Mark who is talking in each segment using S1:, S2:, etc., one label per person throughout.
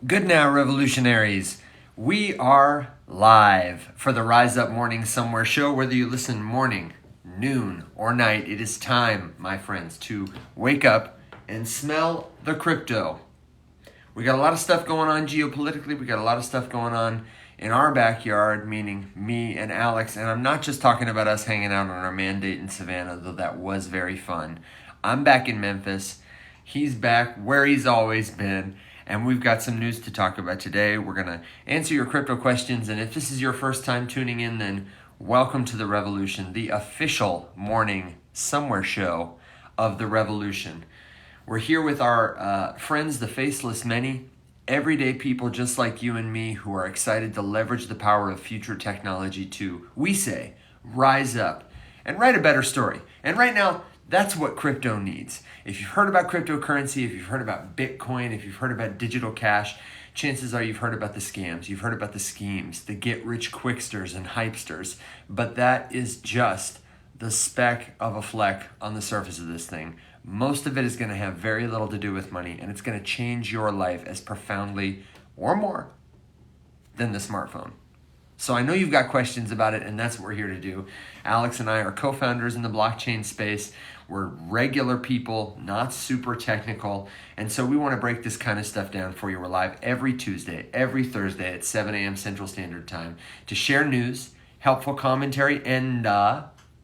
S1: Good now, revolutionaries. We are live for the Rise Up Morning Somewhere show. Whether you listen morning, noon, or night, it is time, my friends, to wake up and smell the crypto. We got a lot of stuff going on geopolitically. We got a lot of stuff going on in our backyard, meaning me and Alex. And I'm not just talking about us hanging out on our mandate in Savannah, though that was very fun. I'm back in Memphis. He's back where he's always been. And we've got some news to talk about today. We're going to answer your crypto questions. And if this is your first time tuning in, then welcome to the Revolution, the official morning somewhere show of the Revolution. We're here with our friends, the Faceless Many, everyday people just like you and me who are excited to leverage the power of future technology to, we say, rise up and write a better story. And right now, that's what crypto needs. If you've heard about cryptocurrency, if you've heard about Bitcoin, if you've heard about digital cash, chances are you've heard about the scams, you've heard about the schemes, the get-rich-quicksters and hypesters, but that is just the speck of a fleck on the surface of this thing. Most of it is going to have very little to do with money, and it's going to change your life as profoundly or more than the smartphone. So I know you've got questions about it, and that's what we're here to do. Alex and I are co-founders in the blockchain space. We're regular people, not super technical, and so we want to break this kind of stuff down for you. We're live every Tuesday, every Thursday at 7 a.m. Central Standard Time to share news, helpful commentary, and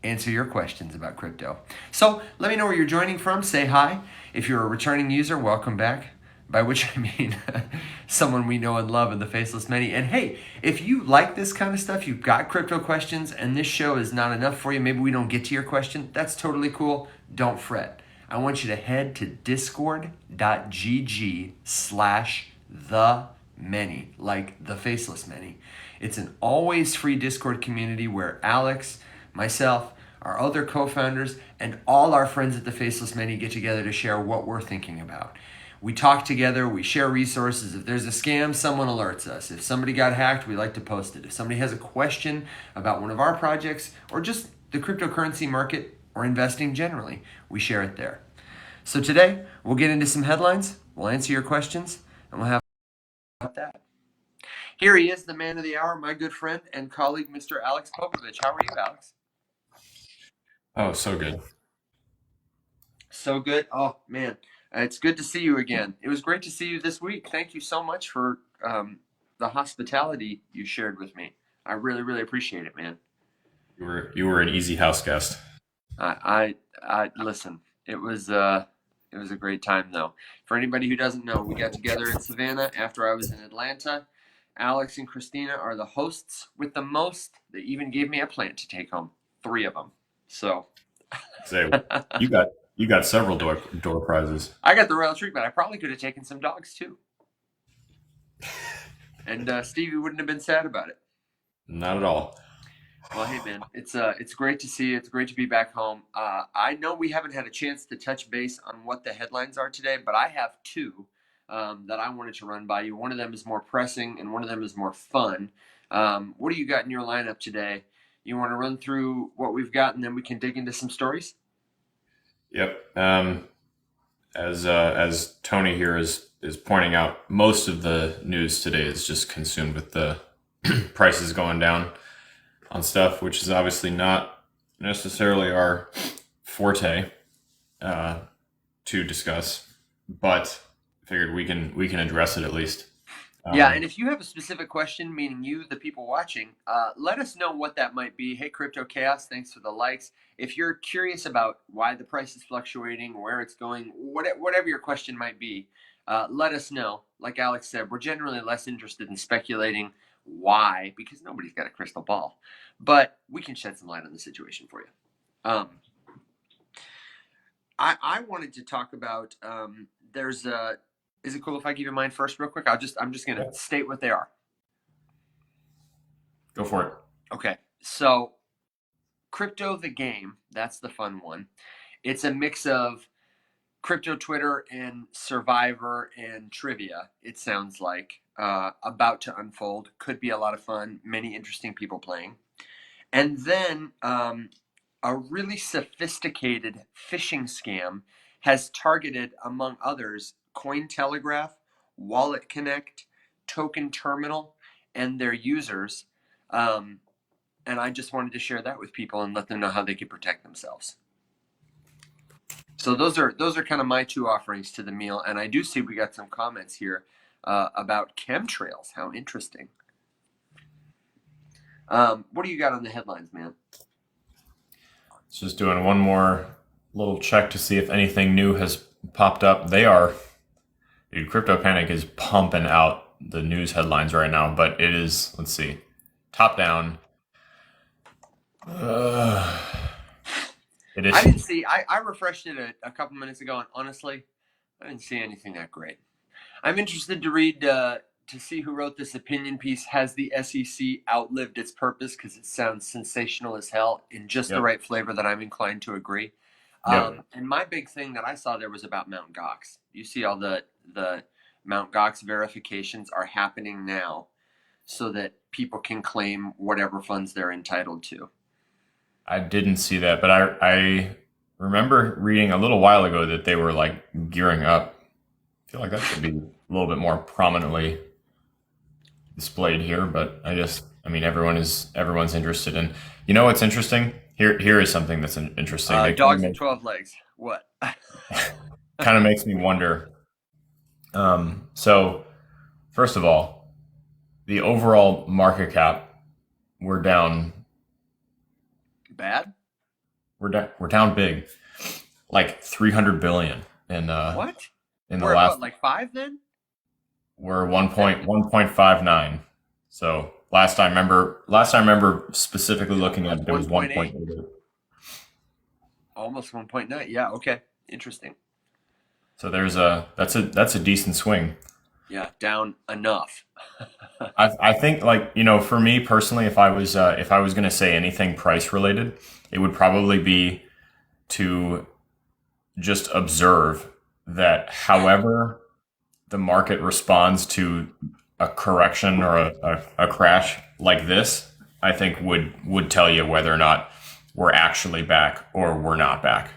S1: answer your questions about crypto. So let me know where you're joining from. Say hi. If you're a returning user, welcome back. By which I mean someone we know and love in the Faceless Many. And hey, if you like this kind of stuff, you've got crypto questions, and this show is not enough for you, maybe we don't get to your question, that's totally cool. Don't fret. I want you to head to discord.gg/the-many, like the Faceless Many. It's an always free Discord community where Alex, myself, our other co-founders, and all our friends at the Faceless Many get together to share what we're thinking about. We talk together, we share resources. If there's a scam, someone alerts us. If somebody got hacked, we like to post it. If somebody has a question about one of our projects or just the cryptocurrency market or investing generally, we share it there. So today, we'll get into some headlines, we'll answer your questions, and we'll have about that. Here he is, the man of the hour, my good friend and colleague, Mr. Alex Popovich. How are you, Alex?
S2: Oh, so good.
S1: So good. Oh, man. It's good to see you again. It was great to see you this week. Thank you so much for the hospitality you shared with me. I really, really appreciate it, man.
S2: You were an easy house guest.
S1: I listen. It was a great time though. For anybody who doesn't know, we got together in Savannah after I was in Atlanta. Alex and Christina are the hosts with the most. They even gave me a plant to take home, 3 of them. So
S2: Say, you got several door prizes.
S1: I got the royal treatment. I probably could have taken some dogs too, and Stevie wouldn't have been sad about it.
S2: Not at all.
S1: Well, hey man, it's great to see you. It's great to be back home. I know we haven't had a chance to touch base on what the headlines are today, but I have two that I wanted to run by you. One of them is more pressing, and one of them is more fun. What do you got in your lineup today? You want to run through what we've got, and then we can dig into some stories?
S2: Yep. As Tony here is pointing out, most of the news today is just consumed with the prices going down on stuff, which is obviously not necessarily our forte uh, to discuss, but figured we can address it at least.
S1: Yeah,
S2: Um,
S1: and if you have a specific question, meaning you, the people watching, let us know what that might be. Hey, Crypto Chaos, thanks for the likes. If you're curious about why the price is fluctuating, where it's going, whatever your question might be, let us know. Like Alex said, we're generally less interested in speculating why, because nobody's got a crystal ball. But we can shed some light on the situation for you. Um, I wanted to talk about there's a. Is it cool if I give you mine first, real quick? I'm just gonna
S2: yeah,
S1: state what they are.
S2: go for it.
S1: Okay, so Crypto the Game, that's the fun one. It's a mix of Crypto Twitter and Survivor and Trivia, it sounds like, about to unfold. Could be a lot of fun, many interesting people playing. And then a really sophisticated phishing scam has targeted, among others, Cointelegraph, Wallet Connect, token terminal and their users. Um, and I just wanted to share that with people and let them know how they could protect themselves. So those are kind of my two offerings to the meal. And I do see we got some comments here about chemtrails. How interesting. What do you got on the headlines, man?
S2: Just doing one more little check to see if anything new has popped up. Dude, Crypto Panic is pumping out the news headlines right now, but it is, let's see, top down. It is.
S1: I didn't see. I refreshed it a couple minutes ago, and honestly, I didn't see anything that great. I'm interested to read to see who wrote this opinion piece. Has the SEC outlived its purpose? Because it sounds sensational as hell in just the
S2: Yep.
S1: right flavor that I'm inclined to agree.
S2: Yep.
S1: And my big thing that I saw there was about Mt. Gox. You see all the Mt. Gox verifications are happening now, so that people can claim whatever funds they're entitled to.
S2: I didn't see that, but I remember reading a little while ago that they were like gearing up. I feel like that should be a little bit more prominently displayed here, but I mean, everyone's interested in. You know what's interesting? Here is something that's interesting.
S1: Dogs with 12 legs. What?
S2: Kind of makes me wonder. So first of all, the overall market cap, we're down.
S1: Bad?
S2: We're down big, like 300 billion
S1: What?
S2: in the
S1: We're
S2: last.
S1: what, like 5 then?
S2: We're 1.59. So last I remember specifically looking at it, it was
S1: 1.8.
S2: 1.8.
S1: Almost 1.9. Yeah, okay. Interesting.
S2: So that's a decent swing.
S1: Yeah, down enough.
S2: I think, like, for me personally, if I was going to say anything price related, it would probably be to just observe that however the market responds to a correction or a crash like this, I think would tell you whether or not we're actually back or we're not back.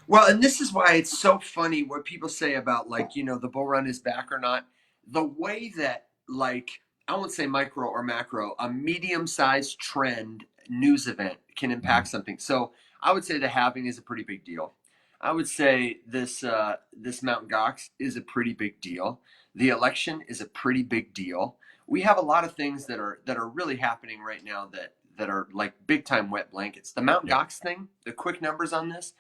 S1: Well, and this is why it's so funny what people say about, like, the bull run is back or not. The way that, like, I won't say micro or macro, a medium-sized trend news event can impact something. So I would say the halving is a pretty big deal. I would say this Mount Gox is a pretty big deal. The election is a pretty big deal. We have a lot of things that are really happening right now that are like big time wet blankets. The Mount
S2: Yeah.
S1: Gox thing, the quick numbers on this,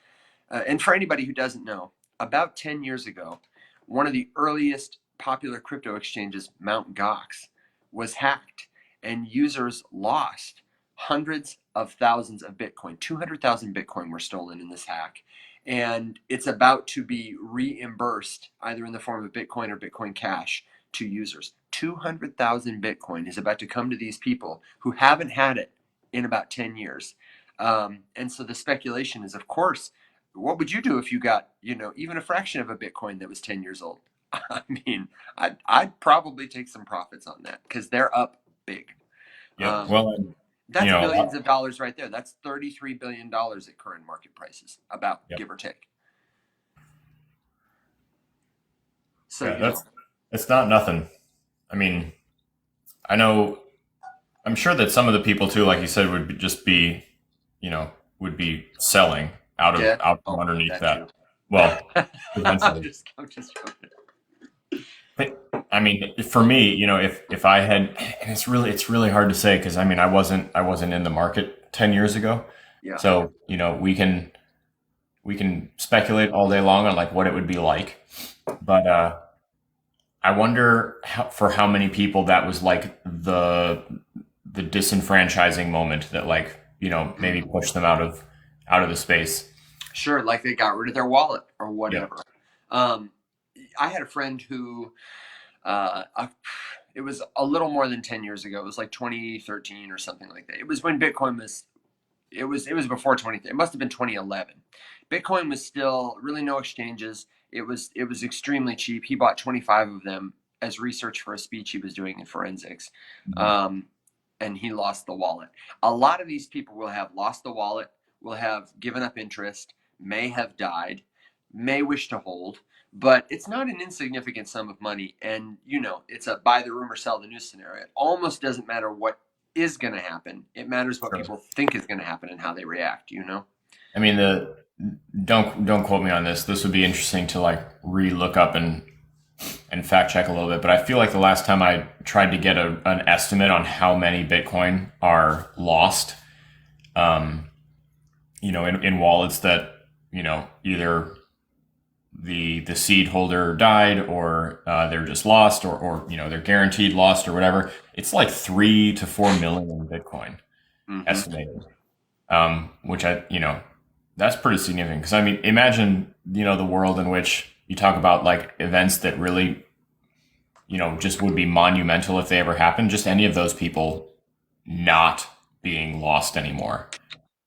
S1: and for anybody who doesn't know, about 10 years ago, one of the earliest popular crypto exchanges, Mt. Gox, was hacked, and users lost hundreds of thousands of Bitcoin. 200,000 Bitcoin were stolen in this hack. And it's about to be reimbursed either in the form of Bitcoin or Bitcoin Cash to users. 200,000 Bitcoin is about to come to these people who haven't had it in about 10 years. And so the speculation is, of course, what would you do if you got, even a fraction of a Bitcoin that was 10 years old? I mean, I'd probably take some profits on that because they're up big.
S2: Yeah.
S1: Um,
S2: Well,
S1: that's
S2: you know,
S1: billions of dollars right there. That's $33 billion at current market prices, about,
S2: yeah,
S1: give or take. So,
S2: yeah, it's not nothing. I mean, I'm sure that some of the people too, like you said, would be selling
S1: yeah.
S2: out from
S1: Oh,
S2: underneath
S1: that too.
S2: that. Well,
S1: I'm
S2: potentially.
S1: just joking.
S2: I mean, for me, if I had, and it's really hard to say because I mean, I wasn't in the market 10 years ago.
S1: Yeah.
S2: So, we can speculate all day long on like what it would be like, but I wonder for how many people that was like the disenfranchising moment that, like, maybe pushed them out of the space.
S1: Sure, like they got rid of their wallet or
S2: Yeah.
S1: whatever. Um, I had a friend who, uh, it was a little more than 10 years ago. It was like 2013 or something like that. It was when Bitcoin was, it was before 20, it must have been 2011. Bitcoin was still really no exchanges. It was extremely cheap. He bought 25 of them as research for a speech he was doing in forensics.
S2: Mhm.
S1: Um, and he lost the wallet. A lot of these people will have lost the wallet, will have given up interest, may have died, may wish to hold, but it's not an insignificant sum of money. And, it's a buy the rumor, sell the news scenario. It almost doesn't matter what is going to happen. It matters what
S2: Sure.
S1: people think is going to happen and how they react.
S2: I mean, don't quote me on this. This would be interesting to like re-look up and fact check a little bit. But I feel like the last time I tried to get an estimate on how many Bitcoin are lost, in wallets that, either the seed holder died or they're just lost or they're guaranteed lost or whatever. It's like 3 to 4 million Bitcoin estimated, which that's pretty significant. Because I mean, imagine, the world in which you talk about like events that really, just would be monumental if they ever happened. Just any of those people not being lost anymore.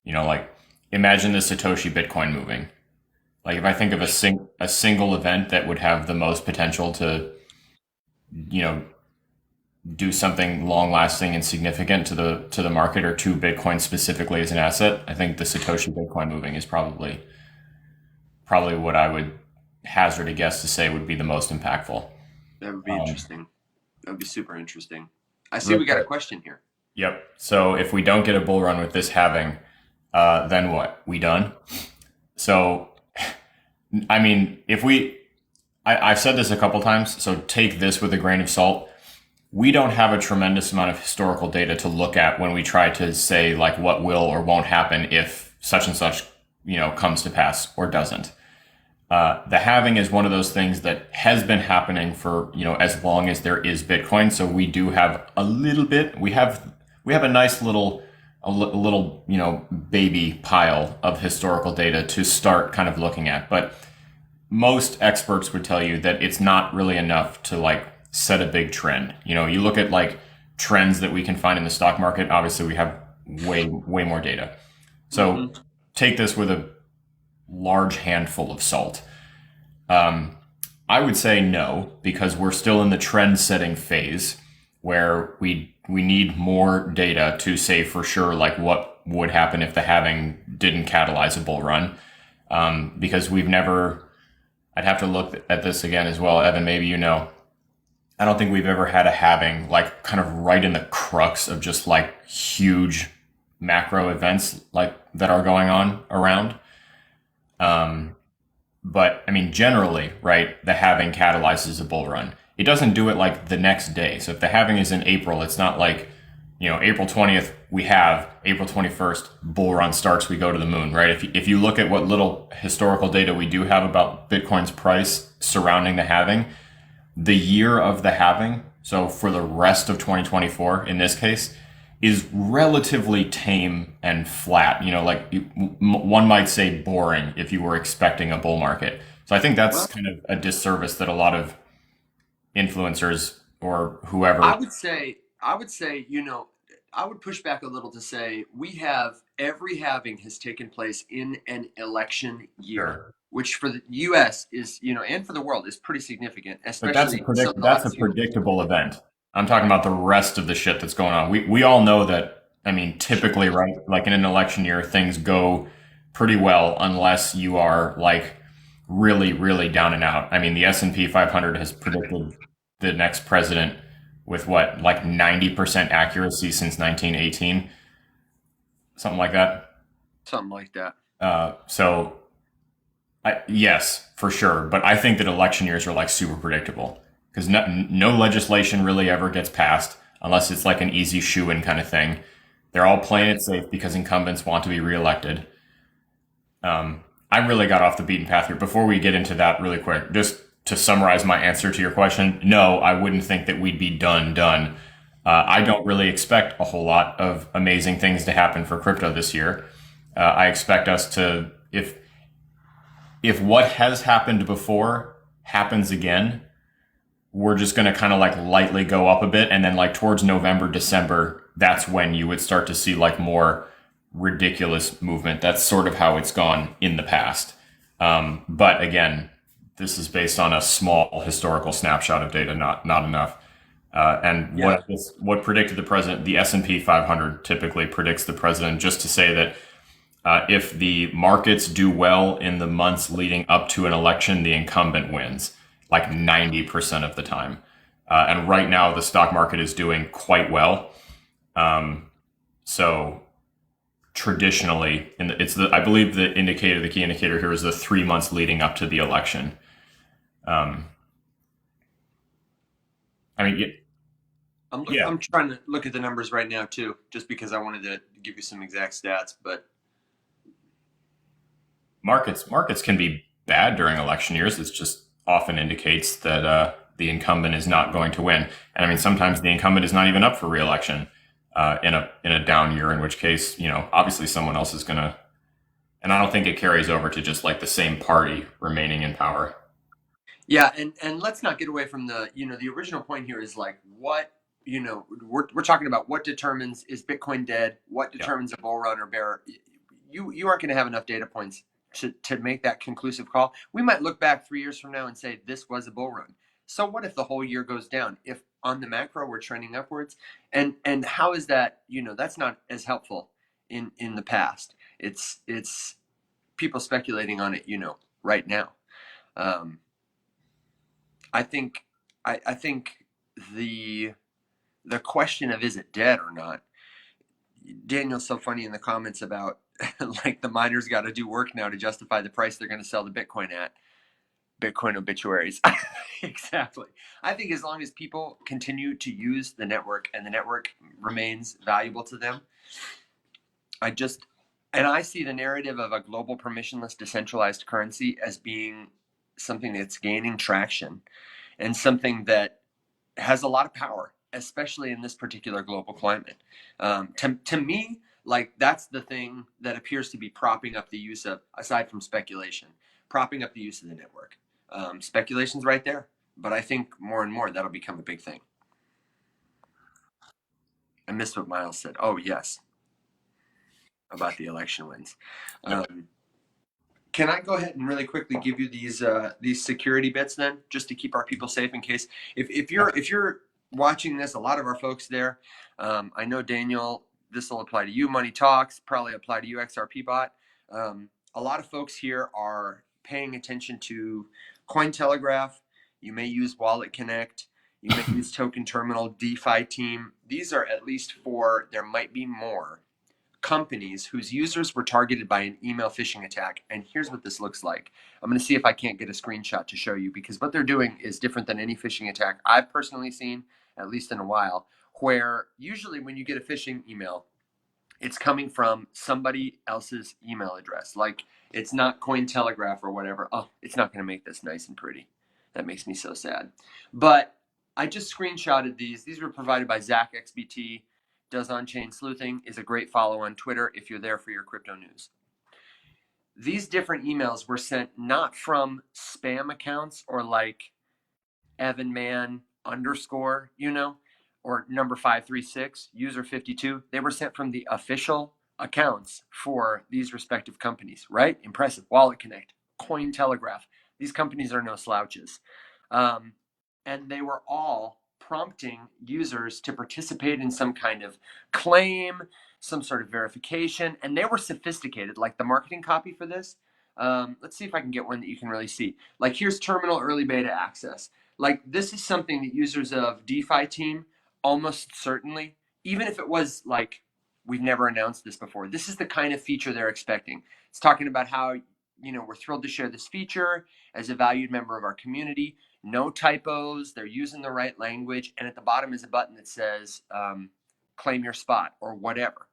S2: Like imagine the Satoshi Bitcoin moving. Like if I think of a single event that would have the most potential to, do something long lasting and significant to the market or to Bitcoin specifically as an asset, I think the Satoshi Bitcoin moving is probably what I would hazard a guess to say would be the most impactful.
S1: That would be interesting. That would be super interesting. I see we got a question here.
S2: Yep. So if we don't get a bull run with this halving, then what? We done? So, I mean, I've said this a couple times, so take this with a grain of salt. We don't have a tremendous amount of historical data to look at when we try to say like what will or won't happen if such and such, comes to pass or doesn't. The halving is one of those things that has been happening for, as long as there is Bitcoin. So we do have a little bit, we have a nice little, baby pile of historical data to start kind of looking at. But most experts would tell you that it's not really enough to like set a big trend. You look at like trends that we can find in the stock market. Obviously we have way more data. So take this with a large handful of salt. I would say no, because we're still in the trend setting phase where we need more data to say for sure like what would happen if the halving didn't catalyze a bull run. Because I'd have to look at this again as well. Evan, maybe I don't think we've ever had a halving like kind of right in the crux of just like huge macro events like that are going on around. But I mean, generally, right, the halving catalyzes a bull run. It doesn't do it like the next day. So if the halving is in April, it's not like, April 20th, we have April 21st, bull run starts, we go to the moon, right? If you look at what little historical data we do have about Bitcoin's price surrounding the halving, the year of the halving, so for the rest of 2024 in this case, is relatively tame and flat. One might say boring if you were expecting a bull market. So I think that's kind of a disservice that a lot of influencers or whoever.
S1: I would say, I would push back a little to say every halving has taken place in an election year.
S2: Sure.
S1: Which for the U.S. is, and for the world is pretty significant, especially.
S2: But that's a predictable event. I'm talking about the rest of the shit that's going on. We all know that, I mean, typically, right, like in an election year, things go pretty well unless you are like really, really down and out. I mean, the S&P 500 has predicted the next president with what, like 90% accuracy since 1918? Something like that?
S1: Something like that.
S2: Yes, for sure. But I think that election years are like super predictable because no legislation really ever gets passed unless it's like an easy shoe-in kind of thing. They're all playing it safe because incumbents want to be reelected. I really got off the beaten path here. Before we get into that really quick, just to summarize my answer to your question, no, I wouldn't think that we'd be done. I don't really expect a whole lot of amazing things to happen for crypto this year. I expect us to, if what has happened before happens again, we're just going to kind of like lightly go up a bit. And then like towards November, December, that's when you would start to see like more ridiculous movement. That's sort of how it's gone in the past. But again, this is based on a small historical snapshot of data, not enough. What predicted the president, the S&P 500 typically predicts the president just to say that If the markets do well in the months leading up to an election, the incumbent wins like 90% of the time. And right now, the stock market is doing quite well. So traditionally, I believe the key indicator here is the 3 months leading up to the election. I mean, yeah,
S1: I'm trying to look at the numbers right now too, just because I wanted to give you some exact stats. But
S2: markets can be bad during election years. It just often indicates that the incumbent is not going to win. And I mean, sometimes the incumbent is not even up for reelection in a down year, in which case, obviously someone else is going to. And I don't think it carries over to just like the same party remaining in power.
S1: yeah, and let's not get away from the original point here is like what we're talking about what determines is Bitcoin dead, what determines a bull run or bear. You aren't going to have enough data points to make that conclusive call. We might look back 3 years from now and say this was a bull run. So what if the whole year goes down? If on the macro we're trending upwards, and how is that? That's not as helpful in the past. It's people speculating on it. Right now. Um, I think the the question of is it dead or not. Daniel's so funny in the comments about like the miners got to do work now to justify the price they're going to sell the Bitcoin at. Bitcoin obituaries. Exactly. I think as long as people continue to use the network and the network remains valuable to them, I just and I see the narrative of a global permissionless decentralized currency as being something that's gaining traction and something that has a lot of power, especially in this particular global climate. To me, like that's the thing that appears to be propping up the use of, aside from speculation, propping up the use of the network. Speculation's right there, but I think more and more that'll become a big thing. I missed what Miles said. Oh yes, about the election wins. Um, Can I go ahead and really quickly give you these security bits then, just to keep our people safe in case if you're watching this, a lot of our folks there, I know Daniel, this will apply to you. Money Talks probably apply to you, XRP Bot. A lot of folks here are paying attention to Cointelegraph. You may use Wallet Connect. You may use Token Terminal, DeFi Team. These are at least four. There might be more companies whose users were targeted by an email phishing attack. And here's what this looks like. I'm going to see if I can't get a screenshot to show you, because what they're doing is different than any phishing attack I've personally seen, at least in a while, where usually when you get a phishing email, it's coming from somebody else's email address. Like it's not Cointelegraph or whatever. Oh, it's not going to make this nice and pretty. That makes me so sad. But I just screenshotted these. These were provided by Zach XBT. Does on-chain sleuthing, is a great follow on Twitter if you're there for your crypto news. These different emails were sent not from spam accounts or like Evanman underscore, or number 536, user 52. They were sent from the official accounts for these respective companies, right? Impressive. Wallet Connect, Cointelegraph. These companies are no slouches. And they were all prompting users to participate in some kind of claim, some sort of verification, and they were sophisticated. Like the marketing copy for this. Let's see if I can get one that you can really see. Like here's terminal early beta access. Like this is something that users of DeFi Team almost certainly, even if it was like we've never announced this before, this is the kind of feature they're expecting. It's talking about how we're thrilled to share this feature as a valued member of our community. No typos. They're using the right language, and at the bottom is a button that says "claim your spot" or whatever.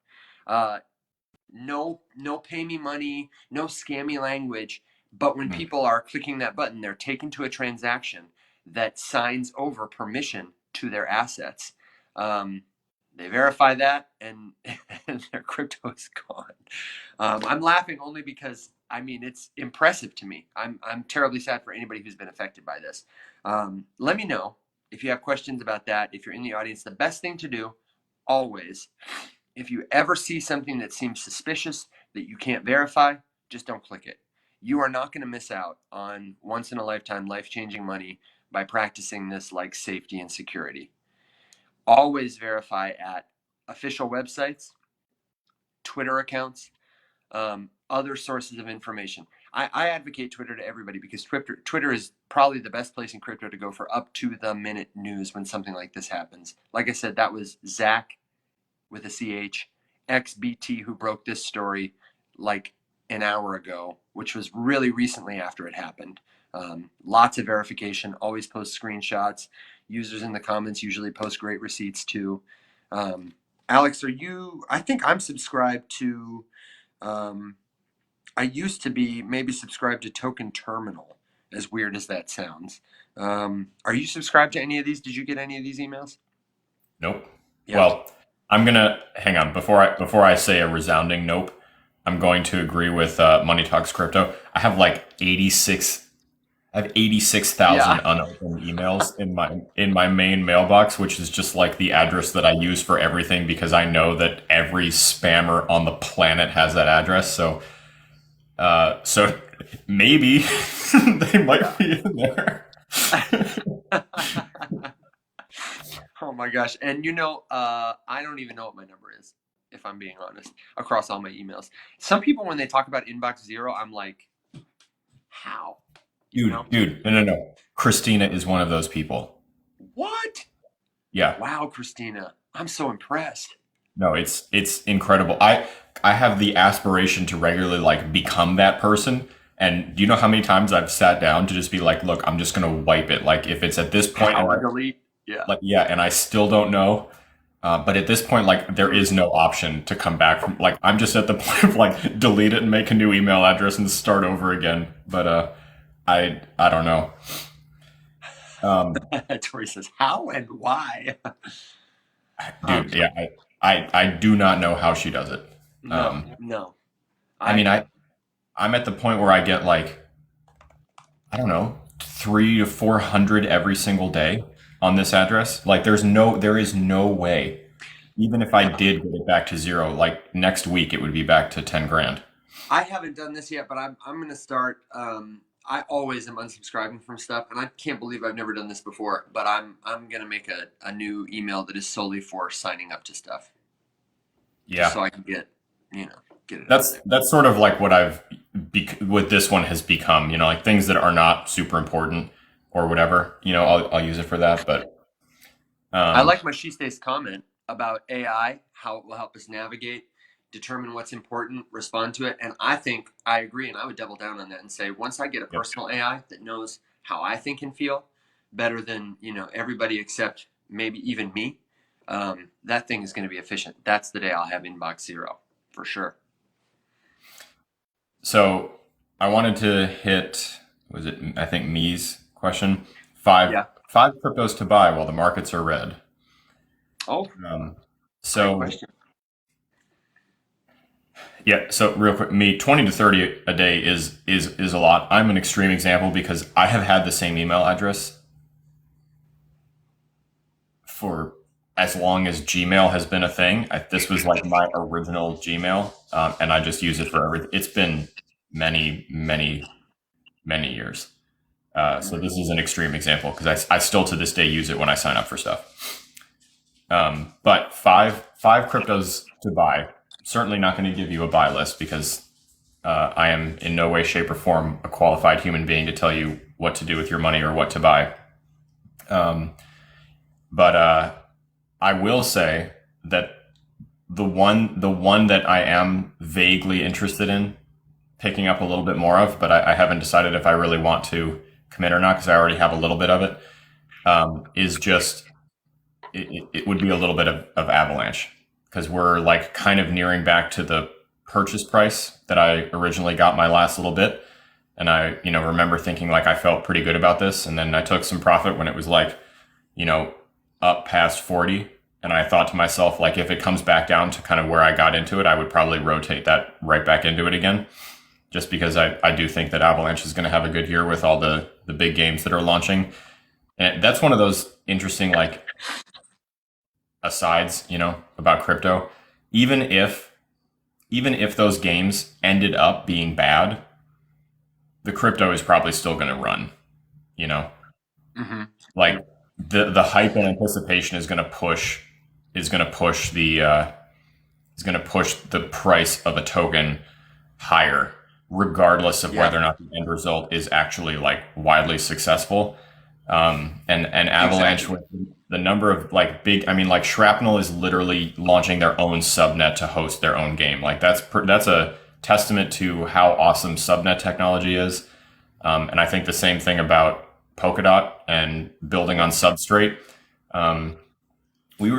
S1: No pay me money, no scammy language. But when people are clicking that button, they're taken to a transaction that signs over permission to their assets. They verify that, and, and their crypto is gone. I'm laughing only because it's impressive to me. I'm terribly sad for anybody who's been affected by this. Let me know if you have questions about that. If you're in the audience, the best thing to do, always, if you ever see something that seems suspicious that you can't verify, just don't click it. You are not going to miss out on once in a lifetime, life-changing money by practicing this like safety and security. Always verify at official websites, Twitter accounts, other sources of information. I advocate Twitter to everybody because Twitter is probably the best place in crypto to go for up to the minute news when something like this happens. Like I said, that was Zach with a CH, XBT, who broke this story like an hour ago, which was really recently after it happened. Lots of verification, always post screenshots. Users in the comments usually post great receipts too. Alex, I think I'm subscribed to, I used to be maybe subscribed to Token Terminal, as weird as that sounds. Are you subscribed to any of these? Did you get any of these emails?
S2: Nope.
S1: Yeah.
S2: Well, I'm gonna hang on before I say a resounding nope. I'm going to agree with Money Talks Crypto. I have like 86,000 unopened emails in my main mailbox, which is just like the address that I use for everything because I know that every spammer on the planet has that address. So maybe they might be in there.
S1: Oh my gosh. And I don't even know what my number is, if I'm being honest, across all my emails. Some people, when they talk about inbox zero, I'm like, how?
S2: Dude, no. Christina is one of those people.
S1: What?
S2: Yeah.
S1: Wow, Christina. I'm so impressed.
S2: No, it's incredible. I have the aspiration to regularly like become that person. And do you know how many times I've sat down to just be like, look, I'm just gonna wipe it. Like if it's at this point,
S1: Delete. Yeah.
S2: Like yeah, and I still don't know. But at this point, like there is no option to come back from. Like I'm just at the point of like delete it and make a new email address and start over again. But I don't know.
S1: Tori says, how and why?
S2: Dude, yeah, I do not know how she does it.
S1: No.
S2: I mean, I'm at the point where I get like, I don't know, 300 to 400 every single day on this address. Like there is no way, even if I did get it back to zero, like next week it would be back to 10 grand.
S1: I haven't done this yet, but I'm going to start. I always am unsubscribing from stuff, and I can't believe I've never done this before. But I'm going to make a new email that is solely for signing up to stuff.
S2: Yeah,
S1: just so I can get it.
S2: That's sort of like what what this one has become. Like things that are not super important or whatever. I'll use it for that. But
S1: I like my She Stays comment about AI, how it will help us navigate, determine what's important, respond to it. And I think I agree, and I would double down on that and say once I get a personal AI that knows how I think and feel better than everybody except maybe even me, that thing is going to be efficient. That's the day I'll have inbox zero for sure.
S2: So I wanted to hit, I think Me's question, five cryptos to buy while the markets are red.
S1: Oh,
S2: so
S1: great question.
S2: Yeah, so real quick, me 20 to 30 a day is a lot. I'm an extreme example because I have had the same email address for as long as Gmail has been a thing. This was like my original Gmail, and I just use it for everything. It's been many, many, many years. So this is an extreme example because I still to this day use it when I sign up for stuff. But five cryptos to buy. Certainly not going to give you a buy list because I am in no way, shape, or form a qualified human being to tell you what to do with your money or what to buy. But I will say that the one that I am vaguely interested in picking up a little bit more of, but I haven't decided if I really want to commit or not because I already have a little bit of it, is just it would be a little bit of Avalanche. Because we're like kind of nearing back to the purchase price that I originally got my last little bit. And I, remember thinking like I felt pretty good about this. And then I took some profit when it was like, up past 40. And I thought to myself, like, if it comes back down to kind of where I got into it, I would probably rotate that right back into it again. Just because I do think that Avalanche is going to have a good year with all the big games that are launching. And that's one of those interesting, like, asides, about crypto. Even if those games ended up being bad, the crypto is probably still going to run.
S1: Mm-hmm.
S2: Like the hype and anticipation is going to push the price of a token higher, regardless of
S1: Yeah,
S2: whether or not the end result is actually like widely successful. And Avalanche
S1: exactly.
S2: with the number of like big, I mean, like Shrapnel is literally launching their own subnet to host their own game. Like that's a testament to how awesome subnet technology is. And I think the same thing about Polkadot and building on
S1: Yep.
S2: Substrate. Um,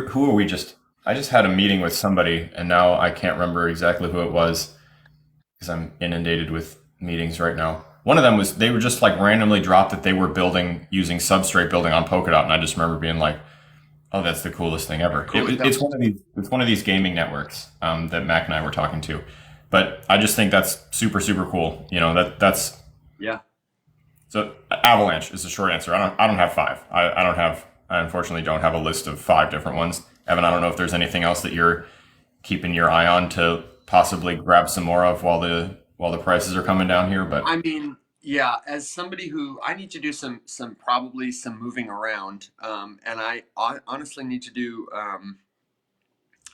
S2: who were we just? I just had a meeting with somebody, and now I can't remember exactly who it was because I'm inundated with meetings right now. One of them was they were just like randomly dropped that they were building using Substrate building on Polkadot, and I just remember being like, "Oh, that's the coolest thing ever."
S1: Cool as hell.
S2: It's one of these gaming networks that Mac and I were talking to, but I just think that's super cool. You know that's
S1: Yeah.
S2: so Avalanche is the short answer. I don't have five. I unfortunately don't have a list of five different ones. Evan, I don't know if there's anything else that you're keeping your eye on to possibly grab some more of while the prices are coming down here. But
S1: I mean, yeah, as somebody who I need to do some probably some moving around, and honestly need to do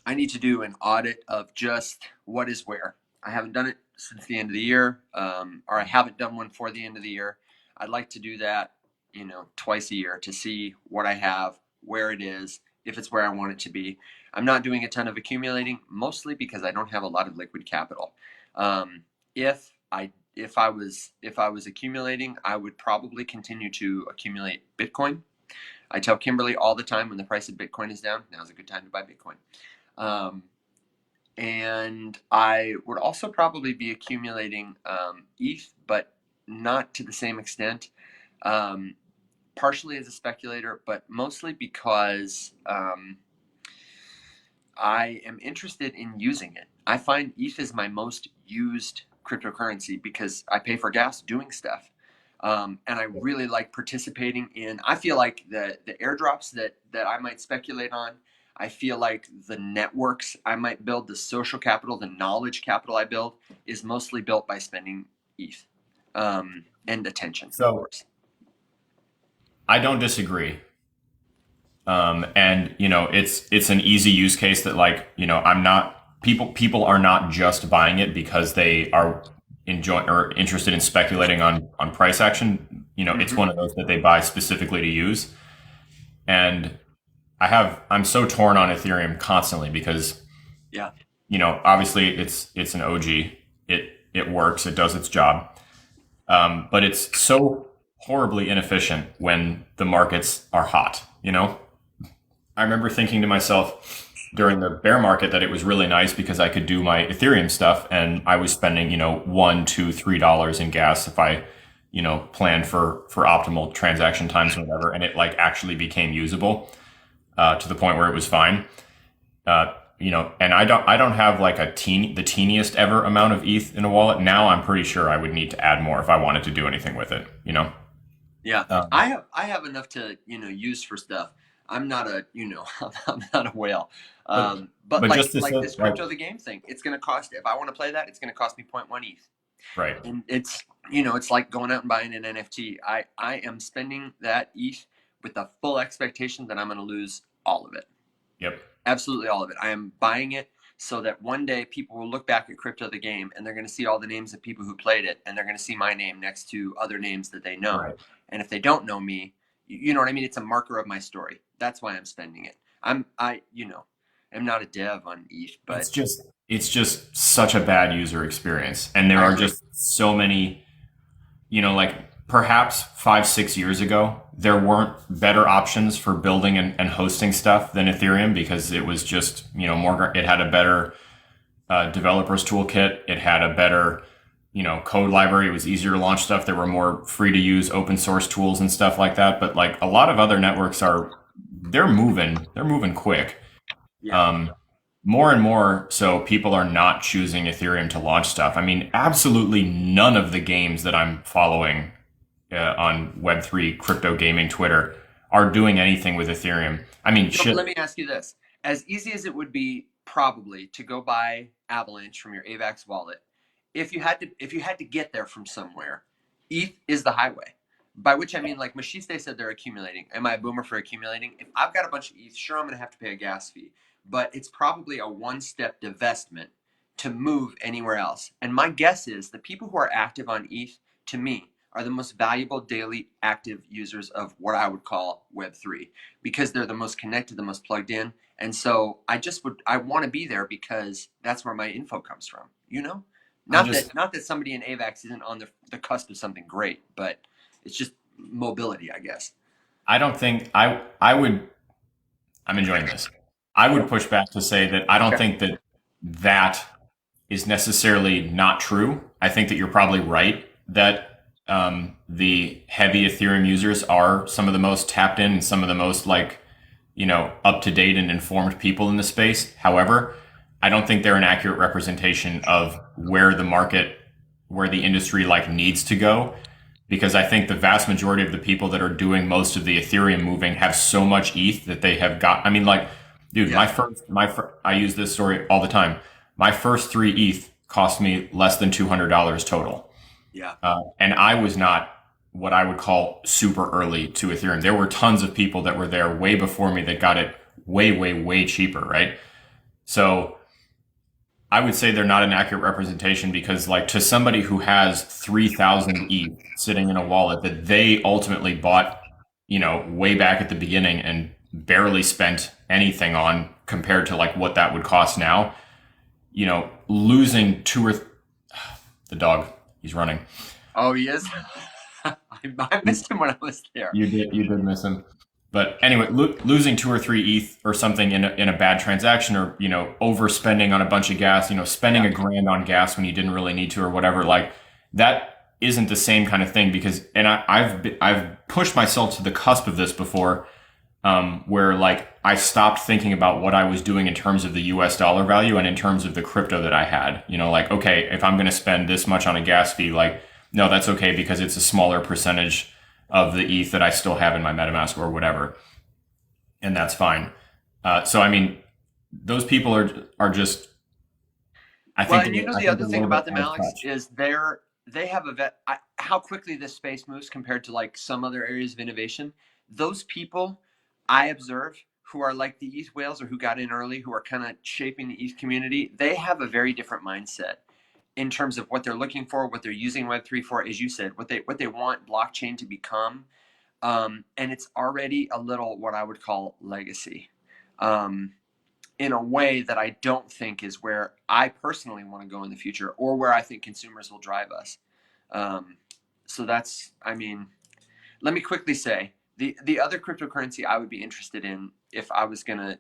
S1: I need to do an audit of just what is where. I haven't done it since the end of the year, or I haven't done one for the end of the year. I'd like to do that, twice a year to see what I have, where it is, if it's where I want it to be. I'm not doing a ton of accumulating, mostly because I don't have a lot of liquid capital. Um, if I was accumulating, I would probably continue to accumulate Bitcoin. I tell Kimberly all the time when the price of Bitcoin is down, now's a good time to buy Bitcoin. Um, and I would also probably be accumulating ETH, but not to the same extent. Um, Partially as a speculator, but mostly because I am interested in using it. I find ETH is my most used cryptocurrency because I pay for gas doing stuff. And I really like participating in. I feel like the airdrops that I might speculate on. I feel like the networks I might build, the social capital, the knowledge capital I build, is mostly built by spending ETH and attention, of
S2: so
S1: course.
S2: I don't disagree. And you know, it's an easy use case that like you know I'm not people are not just buying it because they are enjoy or interested in speculating on price action. You know, it's
S1: Hmm.
S2: one of those that they buy specifically to use. And I'm so torn on Ethereum constantly because
S1: Yeah.
S2: you know obviously it's an OG. It works. It does its job. But it's so horribly inefficient when the markets are hot. You know, I remember thinking to myself during the bear market that it was really nice because I could do my Ethereum stuff and I was spending, you know, $1, $2, $3 in gas if I, you know, planned for optimal transaction times and whatever. And it like actually became usable to the point where it was fine. You know, and I don't have like the teeniest ever amount of ETH in a wallet. Now I'm pretty sure I would need to add more if I wanted to do anything with it, you know?
S1: Yeah,
S2: Um,
S1: I have enough to use for stuff. I'm not a I'm not a whale.
S2: but
S1: But
S2: but
S1: like
S2: just to say,
S1: this
S2: like,
S1: crypto the game thing, it's gonna cost if I want to play that, it's gonna cost me point 0.1 ETH,
S2: right.
S1: and it's like going out and buying an NFT. I am spending that ETH with the full expectation that I'm gonna lose all of it.
S2: Yep.
S1: Absolutely all of it. I am buying it so that one day people will look back at crypto the game and they're going to see all the names of people who played it and they're going to see my name next to other names that they know.
S2: Right.
S1: And if they don't know me, you know what I mean? It's a marker of my story. That's why I'm spending it. I'm not a dev on ETH, but
S2: It's just such a bad user experience. And there
S1: I
S2: are
S1: agree.
S2: just so many, you know, like perhaps 5, 6 years ago, there weren't better options for building and hosting stuff than Ethereum because it was just, you know, it had a better developers toolkit. It had a better, you know, code library. It was easier to launch stuff. There were more free to use open source tools and stuff like that. But like a lot of other networks they're moving quick.
S1: Yeah.
S2: Um, More and more so people are not choosing Ethereum to launch stuff. I mean, absolutely none of the games that I'm following on Web3 crypto gaming Twitter are doing anything with Ethereum. I mean,
S1: So
S2: shit.
S1: let me ask you this. As easy as it would be probably to go buy Avalanche from your AVAX wallet, if you had to get there from somewhere, ETH is the highway. By which I mean, like Machiste said, they're accumulating. Am I a boomer for accumulating? If I've got a bunch of ETH, sure, I'm going to have to pay a gas fee, but it's probably a one-step divestment to move anywhere else. And my guess is the people who are active on ETH, to me, are the most valuable daily active users of what I would call Web3 because they're the most connected, the most plugged in. And so I want to be there because that's where my info comes from, you know? Not that somebody in AVAX isn't on the cusp of something great, but it's just mobility, I guess.
S2: I don't think I would. I'm enjoying this. I would push back to say that I don't
S1: Okay.
S2: think that that is necessarily not true. I think that you're probably right that the heavy Ethereum users are some of the most tapped in and some of the most like, up to date and informed people in the space. However, I don't think they're an accurate representation of where the market, where the industry like needs to go. Because I think the vast majority of the people that are doing most of the Ethereum moving have so much ETH that they have got. I mean, like, dude,
S1: Yeah.
S2: I use this story all the time. My first 3 ETH cost me less than $200 total.
S1: Yeah.
S2: And I was not what I would call super early to Ethereum. There were tons of people that were there way before me that got it way, way, way cheaper, right? So I would say they're not an accurate representation because, like, to somebody who has 3,000 ETH sitting in a wallet that they ultimately bought, way back at the beginning and barely spent anything on compared to like what that would cost now, losing the dog, he's running.
S1: Oh, he is. I missed him when I was there.
S2: You did miss him. But anyway, losing 2 or 3 ETH or something in a bad transaction, or overspending on a bunch of gas, spending
S1: Yeah.
S2: $1,000 on gas when you didn't really need to or whatever, like that isn't the same kind of thing. Because I've pushed myself to the cusp of this before, where like I stopped thinking about what I was doing in terms of the US dollar value and in terms of the crypto that I had. Like, okay, if I'm going to spend this much on a gas fee, like, no, that's okay because it's a smaller percentage of the ETH that I still have in my MetaMask or whatever, and that's fine. So I mean, those people are just. I
S1: Well,
S2: think
S1: and
S2: I
S1: the
S2: think
S1: other
S2: they're a
S1: thing
S2: little
S1: about
S2: bit
S1: them,
S2: out of
S1: Alex,
S2: touch.
S1: is they have how quickly this space moves compared to like some other areas of innovation. Those people I observe who are like the ETH whales or who got in early, who are kind of shaping the ETH community, they have a very different mindset in terms of what they're looking for, what they're using Web3 for, as you said, what they want blockchain to become. And it's already a little what I would call legacy. Um, in a way that I don't think is where I personally want to go in the future or where I think consumers will drive us. Um, so I mean, let me quickly say the other cryptocurrency I would be interested in if I was gonna,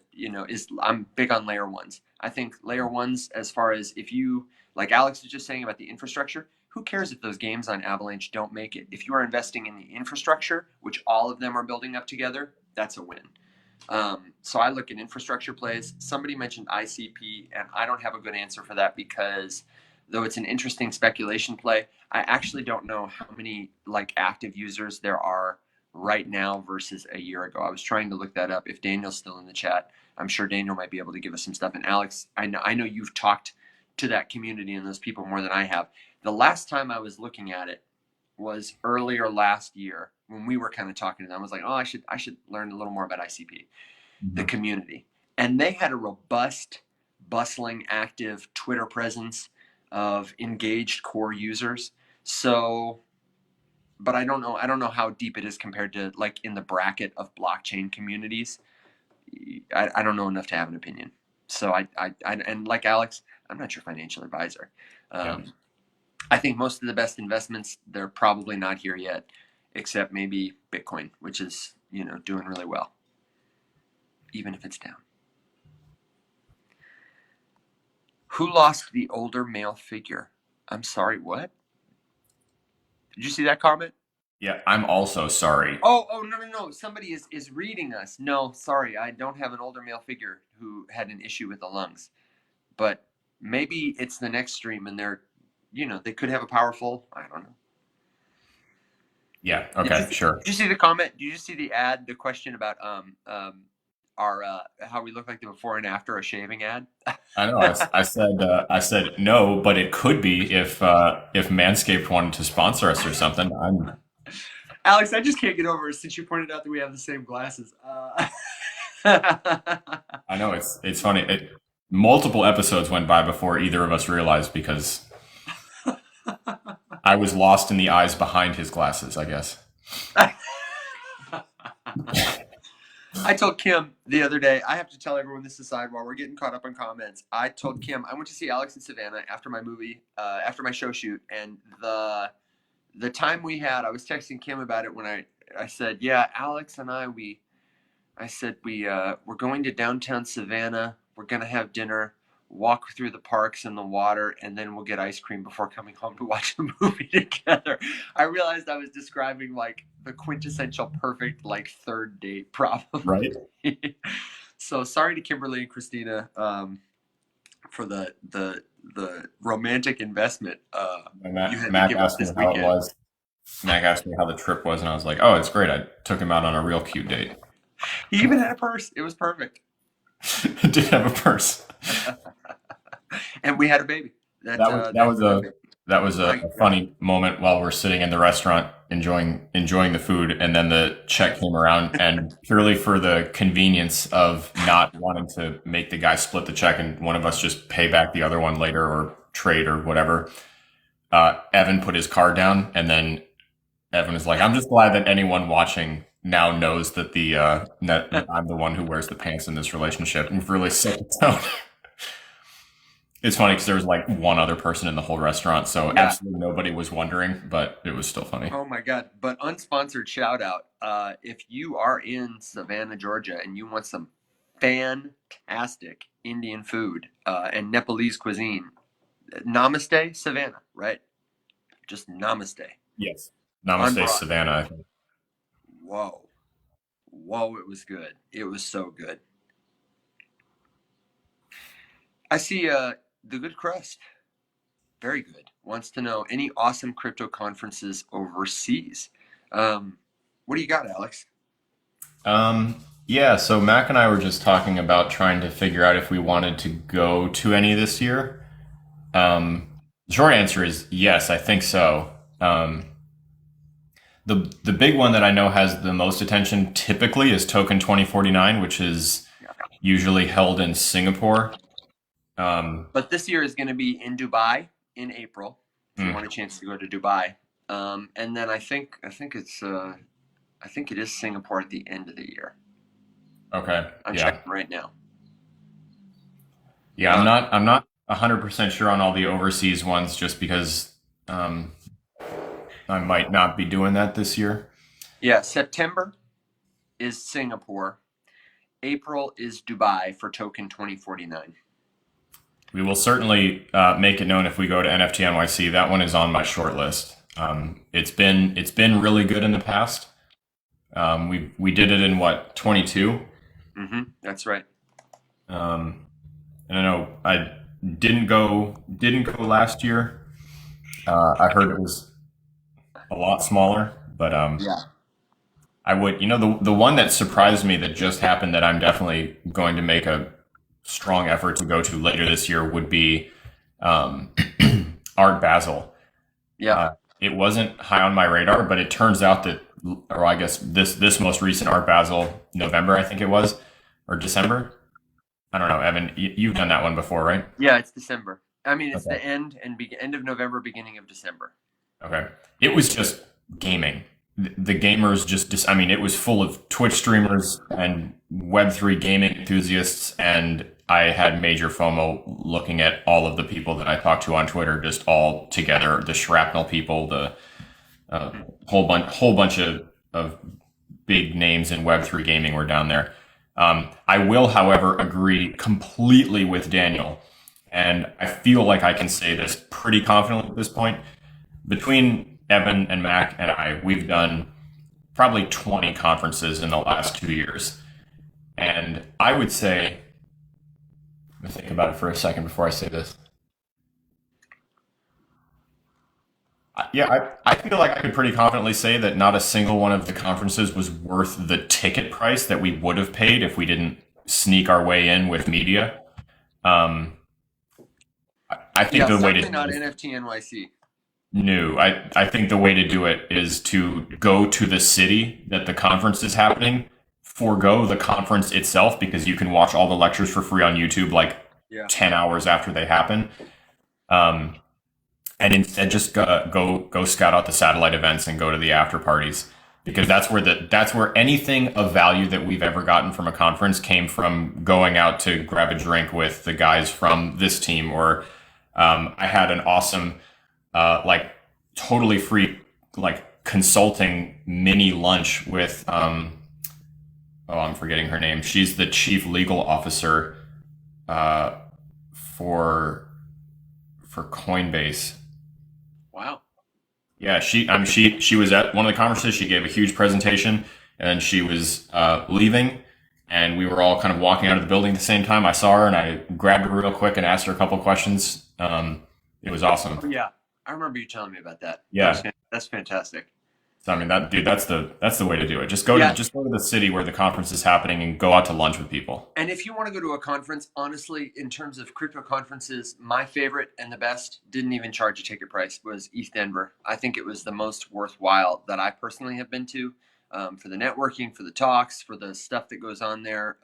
S1: is I'm big on layer ones. I think layer ones, as far as if you, like Alex was just saying about the infrastructure, who cares if those games on Avalanche don't make it? If you are investing in the infrastructure, which all of them are building up together, that's a win. So I look at infrastructure plays. Somebody mentioned ICP, and I don't have a good answer for that because though it's an interesting speculation play, I actually don't know how many like active users there are right now versus a year ago. I was trying to look that up. If Daniel's still in the chat, I'm sure Daniel might be able to give us some stuff. And Alex, I know you've talked to that community and those people more than I have. The last time I was looking at it was earlier last year when we were kind of talking to them. I was like, oh, I should learn a little more about ICP, the
S2: Mhm.
S1: community. And they had a robust, bustling, active Twitter presence of engaged core users. So, but I don't know how deep it is compared to like in the bracket of blockchain communities. I don't know enough to have an opinion. So and like Alex, I'm not your financial advisor.
S2: Yeah.
S1: Um, I think most of the best investments, they're probably not here yet, except maybe Bitcoin, which is, doing really well, even if it's down. Who lost the older male figure? I'm sorry, what? Did you see that comment?
S2: Yeah. I'm also sorry.
S1: Oh, no, no, no. Somebody is reading us. No, sorry, I don't have an older male figure who had an issue with the lungs. But maybe it's the next stream and they could have a powerful, I don't know.
S2: Yeah.
S1: Did you
S2: Okay.
S1: did
S2: Sure.
S1: you see the comment? Did you see the ad? The question about our how we look like the before and after a shaving ad.
S2: I know. I said no, but it could be if Manscaped wanted to sponsor us or something.
S1: Alex, I just can't get over it since you pointed out that we have the same glasses.
S2: I know it's funny. multiple episodes went by before either of us realized because I was lost in the eyes behind his glasses, I guess.
S1: I told Kim the other day, I have to tell everyone this aside while we're getting caught up on comments. I told Kim I went to see Alex in Savannah after my movie, after my show shoot, and the time we had, I was texting Kim about it when I said, yeah, Alex and I said we're going to downtown Savannah. We're gonna have dinner, walk through the parks and the water, and then we'll get ice cream before coming home to watch the movie together. I realized I was describing like the quintessential perfect like third date, probably.
S2: Right.
S1: So sorry to Kimberly and Christina for the romantic investment you had to
S2: Mac
S1: give us
S2: asked me
S1: this
S2: how it
S1: weekend.
S2: was. Mac asked me how the trip was, and I was like, "Oh, it's great. I took him out on a real cute date.
S1: He even had a purse. It was perfect.
S2: Did have a purse."
S1: And we had a baby.
S2: That was a
S1: My
S2: funny moment while we're sitting in the restaurant enjoying the food, and then the check came around, and purely for the convenience of not wanting to make the guy split the check and one of us just pay back the other one later or trade or whatever. Evan put his card down, and then Evan is like, "I'm just glad that anyone watching now knows that that I'm the one who wears the pants in this relationship," and really set the tone. It's funny because there was like one other person in the whole restaurant, so
S1: Yeah.
S2: absolutely nobody was wondering, but it was still funny.
S1: Oh my God. But unsponsored shout out. If you are in Savannah, Georgia, and you want some fantastic Indian food and Nepalese cuisine, Namaste, Savannah, right? Just Namaste.
S2: Yes.
S1: On
S2: Namaste,
S1: Broad.
S2: Savannah, I think.
S1: Whoa. Whoa, it was good. It was so good. I see the good crust. Very good. Wants to know any awesome crypto conferences overseas. What do you got, Alex?
S2: Yeah, so Mac and I were just talking about trying to figure out if we wanted to go to any this year. The short answer is yes, I think so. The big one that I know has the most attention typically is Token 2049, which is usually held in Singapore.
S1: But this year is going to be in Dubai in April. If you
S2: mm,
S1: want a chance to go to Dubai, and then I think it is Singapore at the end of the year.
S2: okay,
S1: I'm
S2: yeah,
S1: checking right now.
S2: yeah.
S1: Uh,
S2: I'm not 100% sure on all the overseas ones, just because I might not be doing that this year.
S1: yeah, September is Singapore. April is Dubai for Token 2049.
S2: We will certainly make it known if we go to NFT NYC. That one is on my short list. It's been really good in the past. We did it in what 22.
S1: That's right.
S2: And I know I didn't go last year. I heard it was a lot smaller, but
S1: Yeah.
S2: I would, the one that surprised me that just happened that I'm definitely going to make a strong effort to go to later this year would be um, Art Basel.
S1: Yeah.
S2: It wasn't high on my radar, but it turns out that, or I guess this most recent Art Basel, November, I think it was, or December. I don't know, Evan. You've done that one before, right?
S1: Yeah, it's December. I mean, it's
S2: Okay.
S1: the end of November, beginning of December.
S2: Okay. It was just gaming. The gamers I mean, it was full of Twitch streamers and Web3 gaming enthusiasts, and I had major FOMO looking at all of the people that I talked to on Twitter, just all together. The Shrapnel people, the whole bunch of big names in Web3 gaming were down there. I will, however, agree completely with Daniel, and I feel like I can say this pretty confidently at this point. Between Evan and Mac and I, we've done probably 20 conferences in the last 2 years. And I would say, let me think about it for a second before I say this. Yeah, I feel like I could pretty confidently say that not a single one of the conferences was worth the ticket price that we would have paid if we didn't sneak our way in with media. Um, I think
S1: Yeah,
S2: the way to
S1: certainly not
S2: do it,
S1: NFT NYC.
S2: no, I think the way to do it is to go to the city that the conference is happening, forego the conference itself because you can watch all the lectures for free on YouTube, like
S1: Yeah.
S2: 10 hours after they happen. Um, and instead just go scout out the satellite events and go to the after parties, because that's where anything of value that we've ever gotten from a conference came from going out to grab a drink with the guys from this team. Or I had an awesome like totally free like consulting mini lunch with oh, I'm forgetting her name. She's the chief legal officer uh, for Coinbase.
S1: Wow.
S2: Yeah, she was at one of the conferences. She gave a huge presentation, and then she was leaving, and we were all kind of walking out of the building at the same time. I saw her, and I grabbed her real quick and asked her a couple of questions. It was awesome.
S1: Yeah, I remember you telling me about that.
S2: Yeah,
S1: That's fantastic.
S2: so I mean that's the way to do it. Just go to the city where the conference is happening and go out to lunch with people.
S1: And if you want to go to a conference, honestly, in terms of crypto conferences, my favorite and the best didn't even charge a ticket price was ETH Denver. I think it was the most worthwhile that I personally have been to, for the networking, for the talks, for the stuff that goes on there.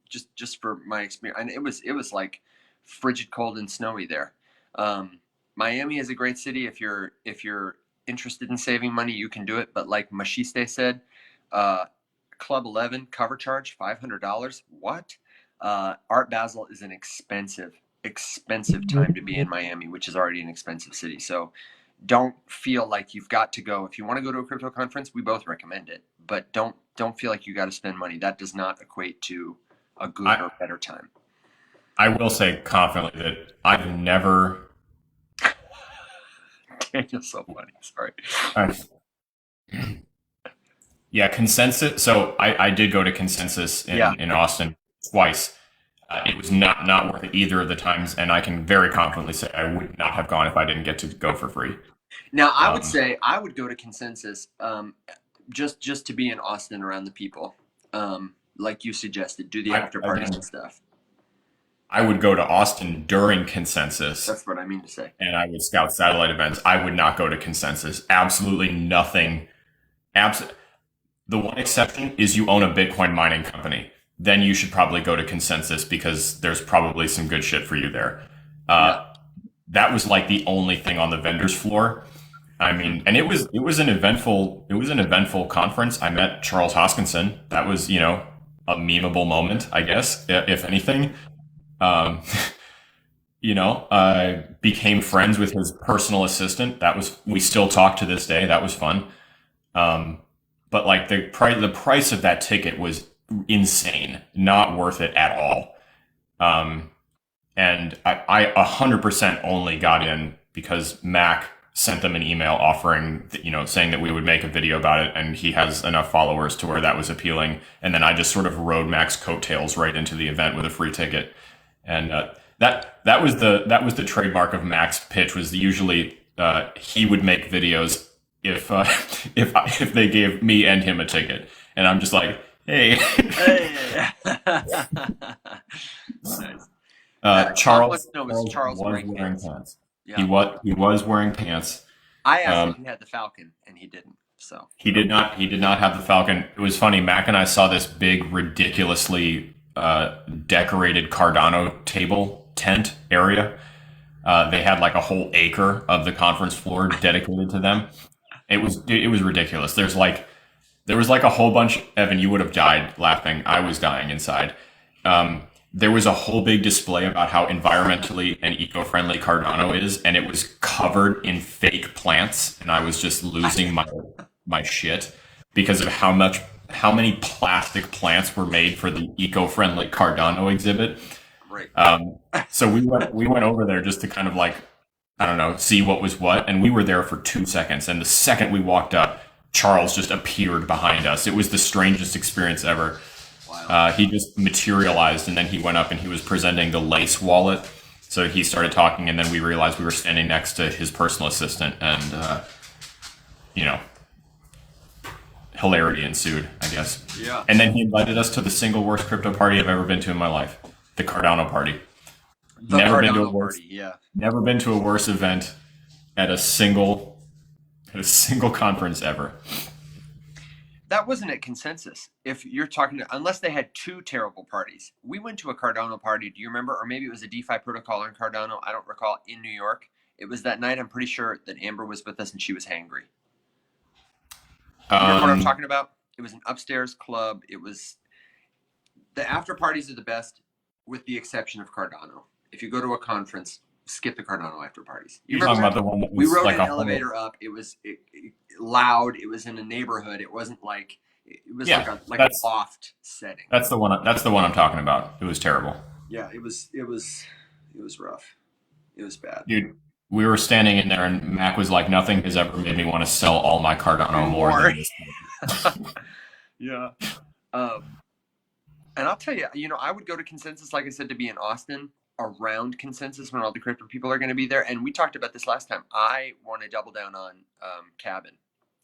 S1: Just for my experience, and it was like frigid cold and snowy there. Miami is a great city if you're interested in saving money, you can do it. But like Mashiste said, Club 11 cover charge $500. What? Art Basel is an expensive time to be in Miami, which is already an expensive city. So don't feel like you've got to go. If you want to go to a crypto conference, we both recommend it, but don't feel like you got to spend money. That does not equate to a good or better time.
S2: I will say confidently that I've never.
S1: Daniel's so funny. Sorry.
S2: Yeah, Consensus. So I did go to Consensus in Austin twice. It was not worth it either of the times, and I can very confidently say I would not have gone if I didn't get to go for free.
S1: Now, I would say I would go to Consensus, just to be in Austin around the people, like you suggested, do the after parties and stuff.
S2: I would go to Austin during Consensus.
S1: That's what I mean to say.
S2: And I would scout satellite events. I would not go to Consensus. Absolutely nothing. The one exception is you own a Bitcoin mining company. Then you should probably go to Consensus because there's probably some good shit for you there. That was like the only thing on the vendors floor. I mean, and it was an eventful conference. I met Charles Hoskinson. That was, a memeable moment, I guess, if anything. I became friends with his personal assistant. We still talk to this day. That was fun. But like the price of that ticket was insane, not worth it at all. And I 100% only got in because Mac sent them an email offering, saying that we would make a video about it, and he has enough followers to where that was appealing. And then I just sort of rode Mac's coattails right into the event with a free ticket. And that was the trademark of Mac's pitch. Was usually he would make videos if they gave me and him a ticket, and I'm just like, hey. Nice. Charles was wearing pants. Yeah. He was wearing pants.
S1: I asked if he had the Falcon, and he didn't. So
S2: he did not have the Falcon. It was funny. Mac and I saw this big, ridiculously decorated Cardano table tent area. They had like a whole acre of the conference floor dedicated to them. It was ridiculous. There was like a whole bunch. Evan, you would have died laughing. I was dying inside. There was a whole big display about how environmentally and eco-friendly Cardano is, and it was covered in fake plants, and I was just losing my shit because of how many plastic plants were made for the eco-friendly Cardano exhibit.
S1: Right.
S2: So we went over there just to kind of like, I don't know, see what was what, and we were there for 2 seconds, and the second we walked up, Charles just appeared behind us. It was the strangest experience ever. Wow. He just materialized, and then he went up and he was presenting the Lace wallet. So he started talking, and then we realized we were standing next to his personal assistant, and hilarity ensued, I guess.
S1: Yeah.
S2: And then he invited us to the single worst crypto party I've ever been to in my life, the Cardano party. Never been to a worse event at a single conference ever.
S1: that wasn't at consensus. If you're talking to, unless they had two terrible parties. We went to a Cardano party. Do you remember? Or maybe it was a DeFi protocol in Cardano. I don't recall. In New York. It was that night. I'm pretty sure that Amber was with us and she was hangry. You remember what I'm talking about? It was an upstairs club. It was the after parties are the best, with the exception of Cardano. If you go to a conference, skip the Cardano after parties.
S2: You're talking about the one that was
S1: we rode
S2: like
S1: an elevator up. It was loud. It was in a neighborhood. It wasn't like it was like a loft setting.
S2: That's the one. That's the one I'm talking about. It was terrible.
S1: Yeah, it was rough. It was bad.
S2: Dude, we were standing in there, and Mac was like, "Nothing has ever made me want to sell all my Cardano more than this."
S1: Yeah. And I'll tell you, I would go to Consensus, like I said, to be in Austin around Consensus when all the crypto people are going to be there. And we talked about this last time. I want to double down on Cabin.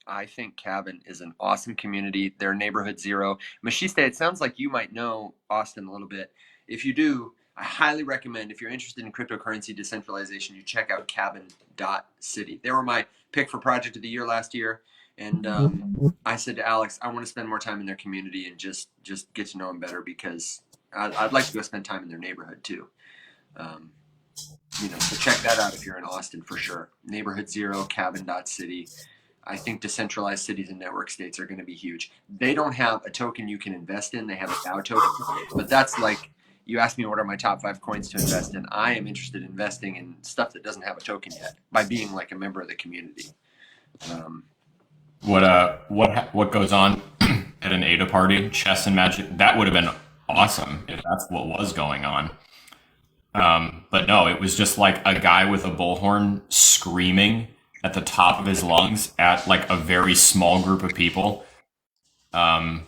S1: I think Cabin is an awesome community. They're neighborhood zero. Mashiste, it sounds like you might know Austin a little bit. If you do, I highly recommend, if you're interested in cryptocurrency decentralization, you check out cabin.city. They were my pick for project of the year last year. And I said to Alex, I want to spend more time in their community and just get to know them better, because I'd like to go spend time in their neighborhood too. So check that out if you're in Austin for sure. Neighborhood zero, cabin.city. I think decentralized cities and network states are going to be huge. They don't have a token you can invest in. They have a DAO token, but that's like, you asked me what are my top 5 coins to invest in. I am interested in investing in stuff that doesn't have a token yet by being like a member of the community.
S2: What goes on at an ADA party, chess and magic? That would have been awesome if that's what was going on. But no, it was just like a guy with a bullhorn screaming at the top of his lungs at like a very small group of people. That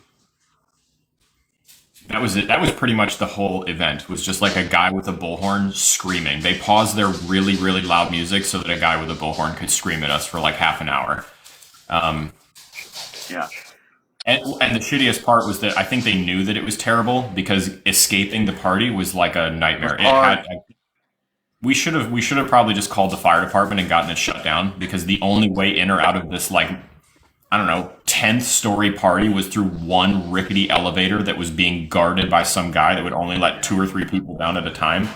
S2: was it. That was pretty much the whole event. It was just like a guy with a bullhorn screaming. They paused their really, really loud music so that a guy with a bullhorn could scream at us for like half an hour.
S1: Yeah.
S2: And the shittiest part was that I think they knew that it was terrible, because escaping the party was like a nightmare. We should have probably just called the fire department and gotten it shut down, because the only way in or out of this, like, I don't know, 10th story party was through one rickety elevator that was being guarded by some guy that would only let 2 or 3 people down at a time.
S1: It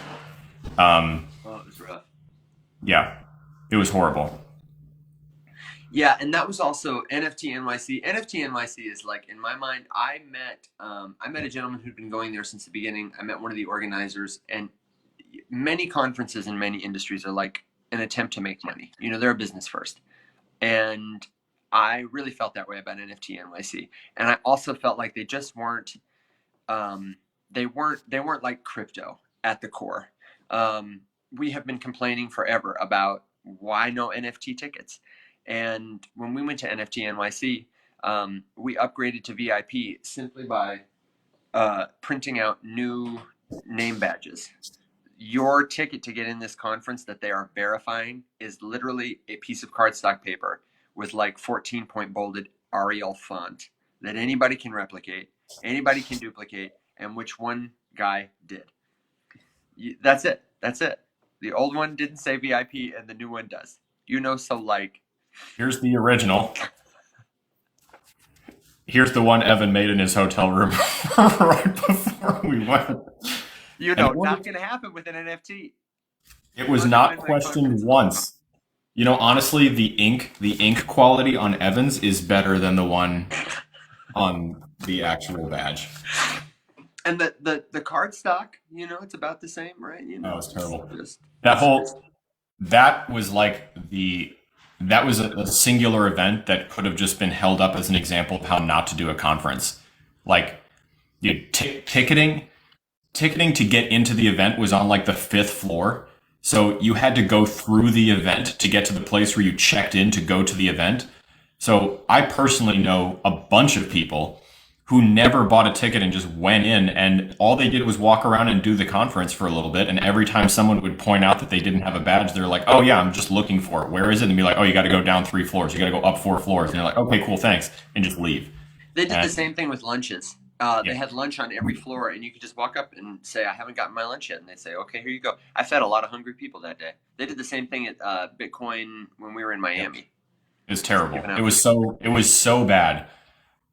S1: was rough.
S2: Yeah, it was horrible.
S1: Yeah, and that was also NFT NYC. NFT NYC is like, in my mind, I met a gentleman who'd been going there since the beginning. I met one of the organizers, and many conferences in many industries are like an attempt to make money. They're a business first. And I really felt that way about NFT NYC. And I also felt like they just weren't they weren't like crypto at the core. We have been complaining forever about why no NFT tickets. And when we went to NFT NYC, we upgraded to VIP simply by printing out new name badges. Your ticket to get in this conference that they are verifying is literally a piece of cardstock paper with like 14-point bolded Arial font that anybody can replicate, anybody can duplicate, and which one guy did. That's it. That's it. The old one didn't say VIP and the new one does. So like,
S2: here's the original. Here's the one Evan made in his hotel room right before we went.
S1: Not going to happen with an NFT.
S2: It was not questioned once. Honestly, the ink quality on Evan's is better than the one on the actual badge.
S1: And the cardstock, it's about the same, right?
S2: That was terrible. That was a singular event that could have just been held up as an example of how not to do a conference. Like, ticketing to get into the event was on like the 5th floor. So you had to go through the event to get to the place where you checked in to go to the event. So I personally know a bunch of people who never bought a ticket and just went in, and all they did was walk around and do the conference for a little bit. And every time someone would point out that they didn't have a badge, they're like, "Oh yeah, I'm just looking for it. Where is it?" And be like, "Oh, you got to go down 3 floors. You got to go up 4 floors." And they're like, "Okay, cool, thanks," and just leave.
S1: They did the same thing with lunches. They had lunch on every floor, and you could just walk up and say, "I haven't gotten my lunch yet," and they'd say, "Okay, here you go." I fed a lot of hungry people that day. They did the same thing at Bitcoin when we were in Miami.
S2: It was terrible. It was so bad.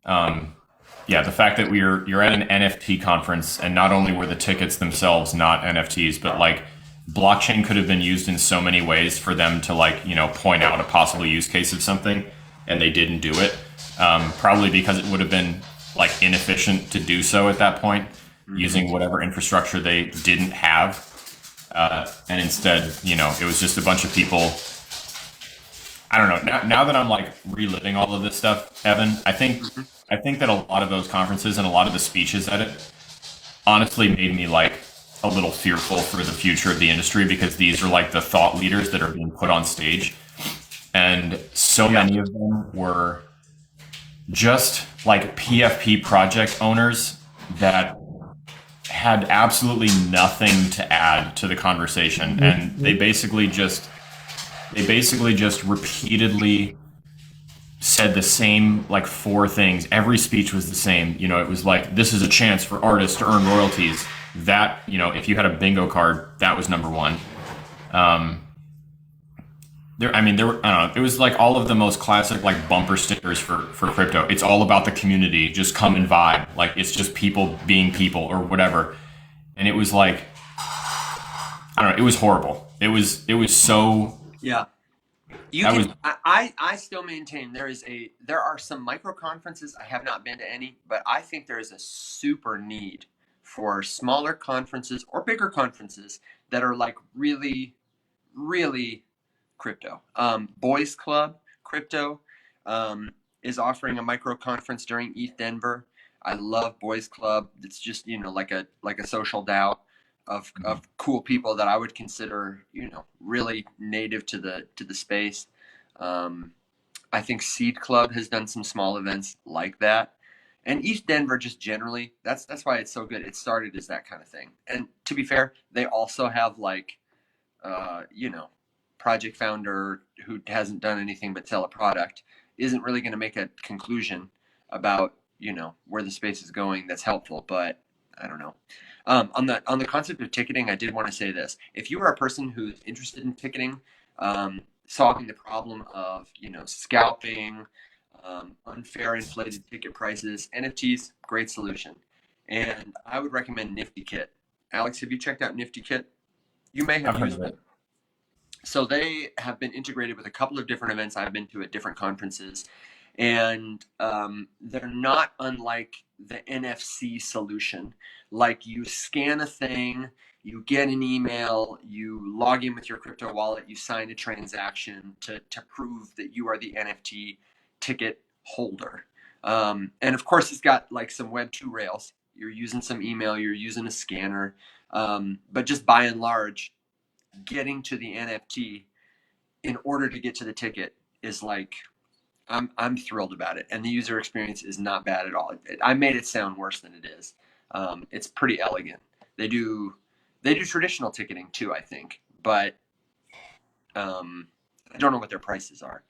S2: Yeah, the fact that you're at an NFT conference, and not only were the tickets themselves not NFTs, but like blockchain could have been used in so many ways for them to like, point out a possible use case of something, and they didn't do it. Probably because it would have been like inefficient to do so at that point, using whatever infrastructure they didn't have. And instead, it was just a bunch of people. I don't know. Now that I'm like reliving all of this stuff, Evan, I think that a lot of those conferences and a lot of the speeches at it honestly made me like a little fearful for the future of the industry, because these are like the thought leaders that are being put on stage, and so many of them were just like PFP project owners that had absolutely nothing to add to the conversation, and they basically just repeatedly said the same like four things. Every speech was the same. It was like, this is a chance for artists to earn royalties. That, if you had a bingo card, that was number one. There were, I don't know, it was like all of the most classic like bumper stickers for crypto. It's all about the community. Just come and vibe. Like, it's just people being people or whatever. And it was like, I don't know, it was horrible. It was so.
S1: Yeah. I still maintain there are some micro conferences. I have not been to any, but I think there is a super need for smaller conferences or bigger conferences that are like really, really crypto. Boys Club Crypto is offering a micro conference during ETH Denver. I love Boys Club. It's just like a social DAO of cool people that I would consider really native to the space. I think Seed Club has done some small events like that. And East Denver just generally, that's why it's so good. It started as that kind of thing. And to be fair, they also have like project founder who hasn't done anything but sell a product isn't really going to make a conclusion about where the space is going that's helpful. But I don't know. On the concept of ticketing, I did want to say this: if you are a person who's interested in ticketing, solving the problem of scalping, unfair inflated ticket prices, NFTs, great solution. And I would recommend Nifty Kit. Alex, have you checked out Nifty Kit? You may have used it. So they have been integrated with a couple of different events I've been to at different conferences, and they're not unlike the NFC solution. Like, you scan a thing, you get an email, you log in with your crypto wallet, you sign a transaction to prove that you are the NFT ticket holder. And of course, it's got like some Web 2 rails. You're using some email, you're using a scanner, but just by and large, getting to the NFT in order to get to the ticket is like, I'm thrilled about it, and the user experience is not bad at all. I made it sound worse than it is. It's pretty elegant. They do traditional ticketing too, I think, but I don't know what their prices are.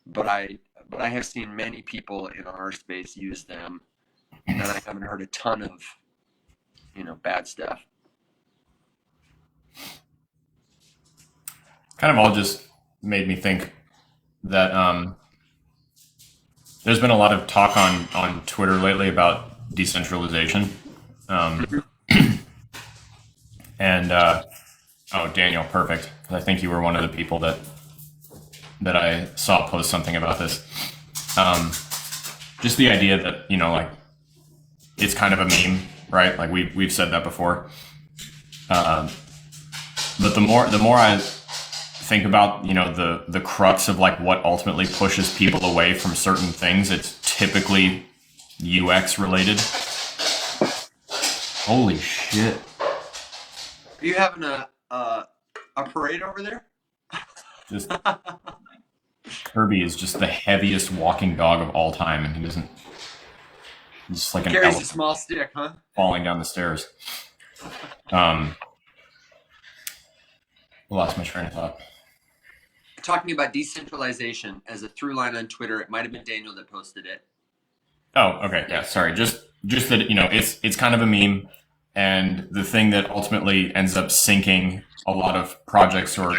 S1: But I have seen many people in our space use them, and I haven't heard a ton of bad stuff.
S2: Kind of all just made me think that there's been a lot of talk on Twitter lately about decentralization. And oh, Daniel, perfect. Because I think you were one of the people that I saw post something about this. Just the idea that, like, it's kind of a meme, right? Like, we've said that before. But the more I think about the crux of like what ultimately pushes people away from certain things, it's typically UX related. Holy shit!
S1: Are you having a parade over there?
S2: Just Kirby is just the heaviest walking dog of all time, and he doesn't. He's just like an
S1: carries a small stick, huh?
S2: Falling down the stairs. Lost my train of thought.
S1: Talking about decentralization as a through line on Twitter. It might have been Daniel that posted it.
S2: Oh, okay. Yeah, sorry. Just that, it's kind of a meme, and the thing that ultimately ends up sinking a lot of projects or,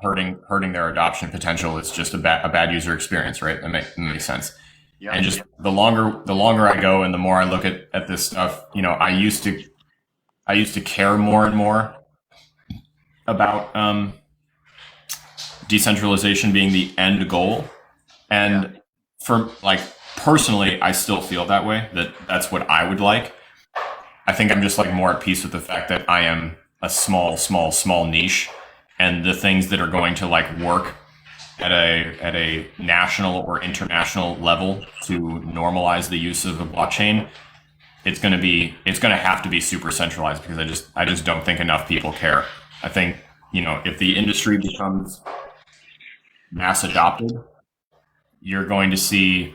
S2: hurting their adoption potential is just a bad user experience, right? That makes sense.
S1: Yeah.
S2: And just the longer I go and the more I look at this stuff, I used to care more and more about decentralization being the end goal.
S1: Yeah.
S2: And for like personally, I still feel that way, that that's what I would like. I think I'm just like more at peace with the fact that I am a small niche, and the things that are going to like work at a national or international level to normalize the use of a blockchain, it's going to have to be super centralized, because I just don't think enough people care. I think, if the industry becomes mass adopted, you're going to see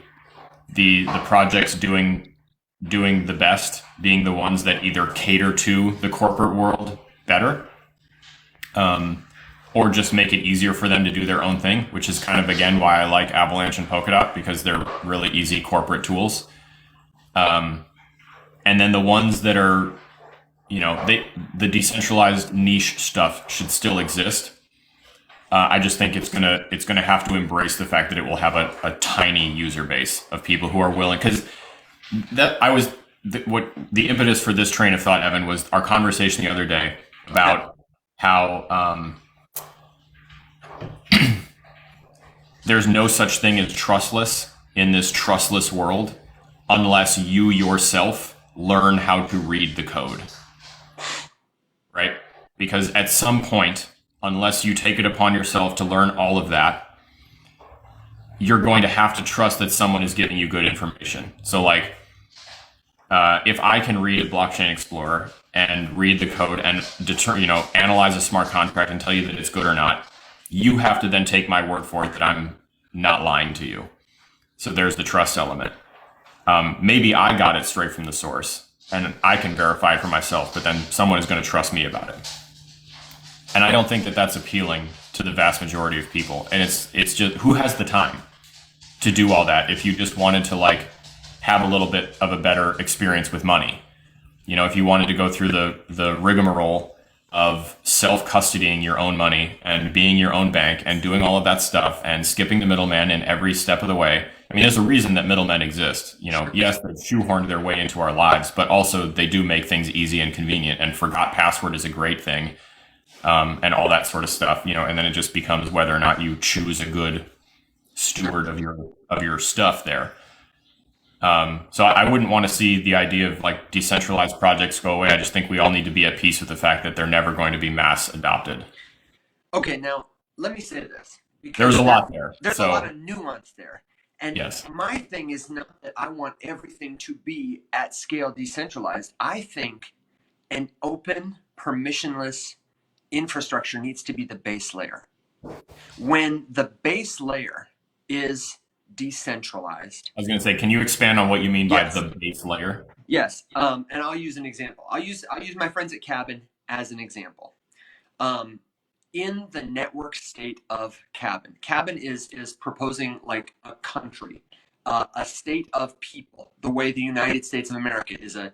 S2: the projects doing the best being the ones that either cater to the corporate world better, or just make it easier for them to do their own thing, which is kind of again why I like Avalanche and Polkadot, because they're really easy corporate tools. And then the ones that are, the decentralized niche stuff should still exist. I just think it's gonna have to embrace the fact that it will have a tiny user base of people who are willing. Because what the impetus for this train of thought, Evan, was our conversation the other day about how there's no such thing as trustless in this trustless world unless you yourself learn how to read the code, right? Because at some point, unless you take it upon yourself to learn all of that, you're going to have to trust that someone is giving you good information. So like, if I can read a blockchain explorer and read the code and analyze a smart contract and tell you that it's good or not, you have to then take my word for it that I'm not lying to you. So there's the trust element. Maybe I got it straight from the source and I can verify it for myself, but then someone is going to trust me about it. And I don't think that that's appealing to the vast majority of people. And it's just, who has the time to do all that if you just wanted to like have a little bit of a better experience with money? If you wanted to go through the rigmarole of self-custodying your own money and being your own bank and doing all of that stuff and skipping the middleman in every step of the way. I mean, there's a reason that middlemen exist. Yes, they've shoehorned their way into our lives, but also they do make things easy and convenient, and forgot password is a great thing. And all that sort of stuff, and then it just becomes whether or not you choose a good steward of your stuff there. So I wouldn't want to see the idea of like decentralized projects go away. I just think we all need to be at peace with the fact that they're never going to be mass adopted.
S1: Okay, now let me say this,
S2: There's
S1: because
S2: a lot there.
S1: there's a
S2: So
S1: lot of nuance there. And
S2: yes,
S1: my thing is not that I want everything to be at scale decentralized. I think an open, permissionless infrastructure needs to be the base layer. When the base layer is decentralized.
S2: I was going to say, can you expand on what you mean by
S1: Yes.
S2: the base layer?
S1: Yes. And I'll use an example. I'll use my friends at Cabin as an example. In the network state of Cabin, Cabin is proposing like a country, a state of people, the way the United States of America is a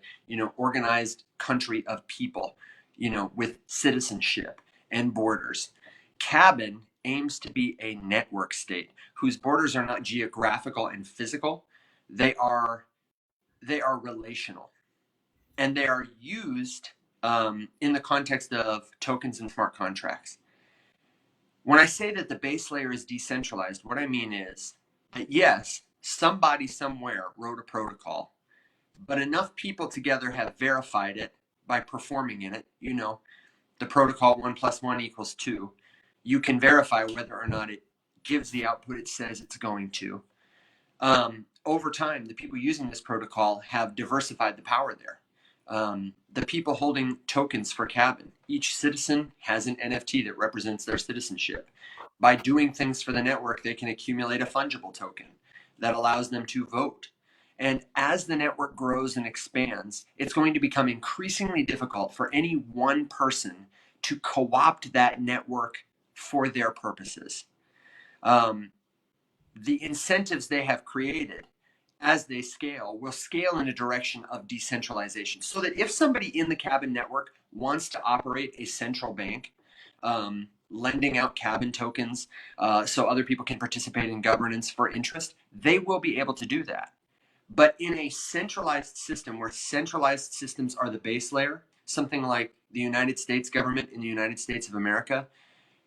S1: organized country of people, with citizenship and borders. Cabin aims to be a network state whose borders are not geographical and physical; they are relational, and they are used in the context of tokens and smart contracts. When I say that the base layer is decentralized, what I mean is that yes, somebody somewhere wrote a protocol, but enough people together have verified it by performing in it. The protocol 1 + 1 = 2. You can verify whether or not it gives the output it says it's going to. Over time, the people using this protocol have diversified the power there. The people holding tokens for Cabin, each citizen has an NFT that represents their citizenship. By doing things for the network, they can accumulate a fungible token that allows them to vote. And as the network grows and expands, it's going to become increasingly difficult for any one person to co-opt that network for their purposes. The incentives they have created as they scale will scale in a direction of decentralization, so that if somebody in the Cabin network wants to operate a central bank, lending out cabin tokens so other people can participate in governance for interest, they will be able to do that. But in a centralized system where centralized systems are the base layer, something like the United States government in the United States of America